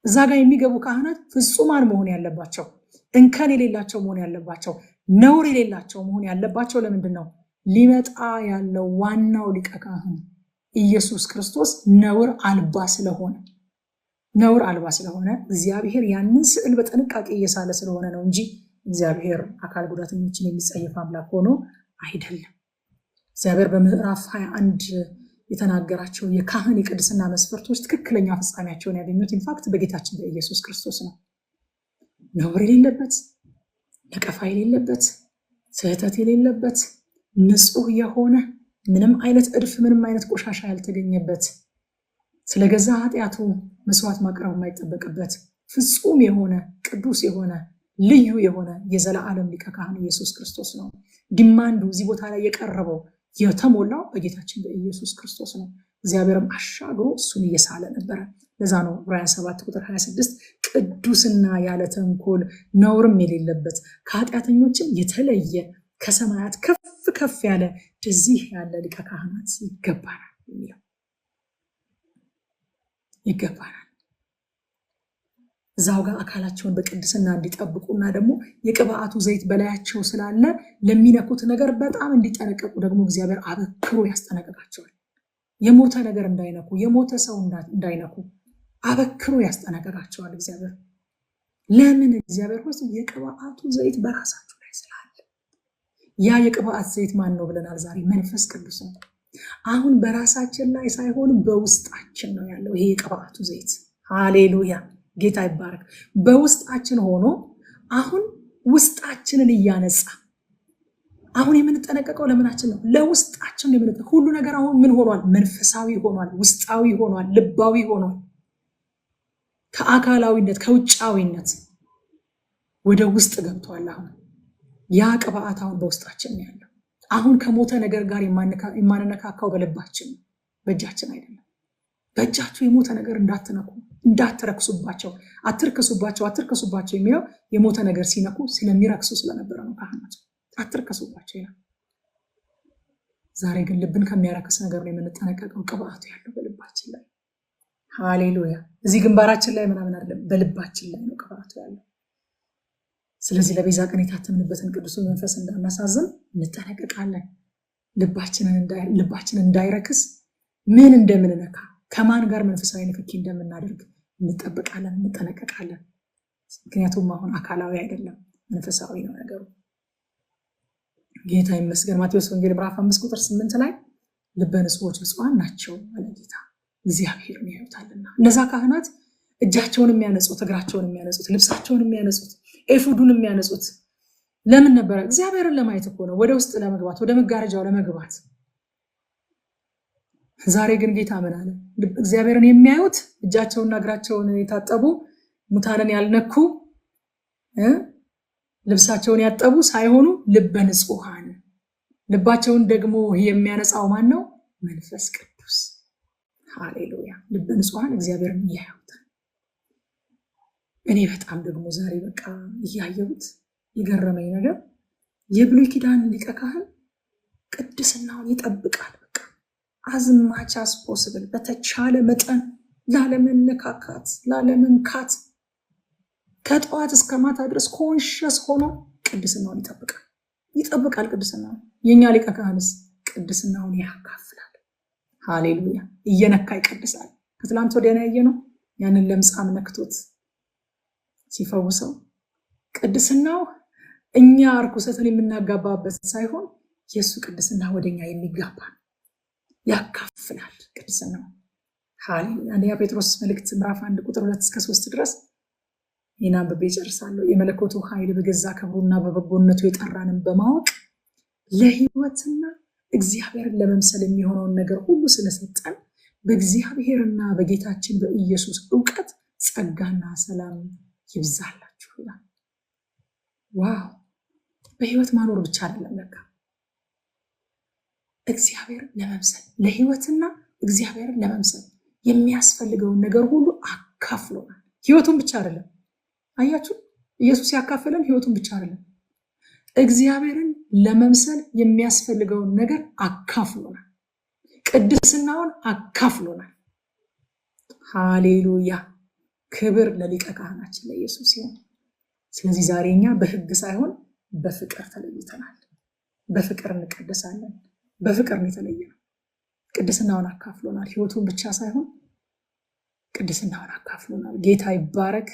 A: እዛ ጋር የሚገቡ ካህናት ፍጹማን መሆን ያለባቸው፣ እንከን የሌላቸው መሆን ያለባቸው፣ ነውር የሌላቸው መሆን ያለባቸው። ለምንድን ነው? ሊመጣ ያለው ዋናው ሊቀ ካህን ኢየሱስ ክርስቶስ ነውር አልባ ስለሆነ እግዚአብሔር ያንን ስዕል በጥንቃቄ እየሳለ ስለሆነ ነው እንጂ እግዚአብሔር አካል ጉዳተኞችን የሚጸየፍ አምላክ ሆኖ አይደለም። እግዚአብሔር በምዕራፍ 21 የተናገራቸው የካህን የቅድስና መስፈርቶች ትክክለኛ ፍጻሜያቸውን ያገኙት ኢንፋክት በጌታችን በኢየሱስ ክርስቶስ ነው። ነውር የሌለበት፣ ነቀፋ የሌለበት፣ ስህተት የሌለበት፣ ንጹህ የሆነ ምንም አይነት እድፍ ምንም አይነት ቆሻሻ ያልተገኘበት፣ ስለገዛ ኃጢአቱ መስዋዕት ማቅረብ የማይጠበቅበት ፍጹም የሆነ ቅዱስ የሆነ ልዩ የሆነ የዘላለም ሊቀ ካህን ኢየሱስ ክርስቶስ ነው። ዲማንዱ እዚህ ቦታ ላይ የቀረበው የተሞላው በጌታችን በኢየሱስ ክርስቶስ ነው። እግዚአብሔርም አሻግሮ እሱን እየሳለ ነበረ። ለዛ ነው ዕብራውያን 7 ቁጥር 26 ቅዱስና ያለ ተንኮል ነውርም የሌለበት ከኃጢአተኞችም የተለየ ከሰማያት ከፍ ከፍ ያለ እንደዚህ ያለ ሊቀ ካህናት ይገባናል የሚለው ይገባናል። እዛው ጋር አካላቸውን በቅድስና እንዲጠብቁና ደግሞ የቅብአቱ ዘይት በላያቸው ስላለ ለሚነኩት ነገር በጣም እንዲጠነቀቁ ደግሞ እግዚአብሔር አበክሮ ያስጠነቀቃቸዋል። የሞተ ነገር እንዳይነኩ፣ የሞተ ሰው እንዳይነኩ አበክሮ ያስጠነቀቃቸዋል እግዚአብሔር። ለምን? እግዚአብሔር ሆይ የቅብአቱ ዘይት በራሳችሁ ላይ ስላለ። ያ የቅብአት ዘይት ማን ነው ብለናል ዛሬ? መንፈስ ቅዱስ ነው። አሁን በራሳችን ላይ ሳይሆን በውስጣችን ነው ያለው ይሄ የቅብአቱ ዘይት። ሃሌሉያ፣ ጌታ ይባረክ። በውስጣችን ሆኖ አሁን ውስጣችንን እያነጻ አሁን የምንጠነቀቀው ለምናችን ነው? ለውስጣችን የምንጠነቀቀው ሁሉ ነገር አሁን ምን ሆኗል? መንፈሳዊ ሆኗል፣ ውስጣዊ ሆኗል፣ ልባዊ ሆኗል። ከአካላዊነት ከውጫዊነት ወደ ውስጥ ገብቷል። አሁን ያ ቅብአት አሁን በውስጣችን ነው ያለው። አሁን ከሞተ ነገር ጋር የማንነካካው በልባችን ነው፣ በእጃችን አይደለም። በእጃችሁ የሞተ ነገር እንዳትነኩ፣ እንዳትረክሱባቸው፣ አትርከሱባቸው የሚለው የሞተ ነገር ሲነኩ ስለሚረክሱ ስለነበረ ነው። ካህናት አትርከሱባቸው ይላል። ዛሬ ግን ልብን ከሚያረክስ ነገር ነው የምንጠነቀቀው። ቅብአቱ ያለው በልባችን ላይ። ሃሌሉያ። እዚህ ግንባራችን ላይ ምናምን አይደለም፣ በልባችን ላይ ነው ቅብአቱ ያለው። ስለዚህ ለቤዛ ቀን የታተምንበትን ቅዱስ መንፈስ እንዳናሳዝን እንጠነቀቃለን። ልባችንን እንዳይረክስ ምን እንደምንነካ ከማን ጋር መንፈሳዊ ንክኪ እንደምናደርግ እንጠብቃለን፣ እንጠነቀቃለን። ምክንያቱም አሁን አካላዊ አይደለም መንፈሳዊ ነው ነገሩ። ጌታ ይመስገን። ማቴዎስ ወንጌል ምዕራፍ 5 ቁጥር 8 ላይ ልበ ንጹሖች ብፁዓን ናቸው አለ ጌታ፣ እግዚአብሔርን ያዩታልና። እነዛ ካህናት እጃቸውን የሚያነጹት፣ እግራቸውን የሚያነጹት፣ ልብሳቸውን የሚያነጹት፣ ኤፉዱን የሚያነጹት ለምን ነበረ? እግዚአብሔርን ለማየት እኮ ነው፣ ወደ ውስጥ ለመግባት፣ ወደ መጋረጃው ለመግባት። ዛሬ ግን ጌታ ምን አለ? እግዚአብሔርን የሚያዩት እጃቸውንና እግራቸውን የታጠቡ ሙታንን ያልነኩ ልብሳቸውን ያጠቡ ሳይሆኑ ልበ ንጹሐን። ልባቸውን ደግሞ የሚያነጻው ማን ነው? መንፈስ ቅዱስ። ሃሌሉያ። ልበ ንጹሐን እግዚአብሔርን ያዩታል። እኔ በጣም ደግሞ ዛሬ በቃ እያየሁት የገረመኝ ነገር የብሉይ ኪዳን ሊቀ ካህን ቅድስናውን ይጠብቃል። በቃ አዝማች አስፖስብል በተቻለ መጠን ላለመነካካት፣ ላለመንካት ከጠዋት እስከ ማታ ድረስ ኮንሽስ ሆኖ ቅድስናውን ይጠብቃል። ቅድስናውን የኛ ሊቀ ካህንስ ቅድስናውን ያካፍላል። ሃሌሉያ! እየነካ ይቀድሳል። ከትላንት ወዲያ ያየ ነው ያንን ለምጻም ነክቶት ሲፈውሰው ቅድስናው እኛ እርኩሰትን የምናጋባበት ሳይሆን የእሱ ቅድስና ወደኛ የሚጋባ ያካፍላል። ቅድስናው ሃሌሉያ! አንደኛ ጴጥሮስ መልእክት ምዕራፍ 1 ቁጥር 2 እስከ 3 ድረስ ይህን አንብቤ ጨርሳለሁ። የመለኮቱ ኃይል በገዛ ክብሩና በበጎነቱ የጠራንን በማወቅ ለሕይወትና እግዚአብሔርን ለመምሰል የሚሆነውን ነገር ሁሉ ስለሰጠን በእግዚአብሔርና በጌታችን በኢየሱስ እውቀት ጸጋና ሰላም ይብዛላችሁ ይላል። ዋው! በህይወት ማኖር ብቻ አይደለም ለካ እግዚአብሔር ለመምሰል ለህይወትና እግዚአብሔርን ለመምሰል የሚያስፈልገውን ነገር ሁሉ አካፍሎናል። ህይወቱን ብቻ አይደለም። አያችሁ፣ ኢየሱስ ያካፈለን ህይወቱን ብቻ አይደለም፣ እግዚአብሔርን ለመምሰል የሚያስፈልገውን ነገር አካፍሎናል። ቅድስናውን አካፍሎናል። ሃሌሉያ! ክብር ለሊቀ ካህናችን ለኢየሱስ ይሁን። ስለዚህ ዛሬ እኛ በህግ ሳይሆን በፍቅር ተለይተናል። በፍቅር እንቀደሳለን። በፍቅር ነው የተለየነው። ቅድስናውን አካፍሎናል። ህይወቱን ብቻ ሳይሆን ቅድስናውን አካፍሎናል። ጌታ ይባረክ።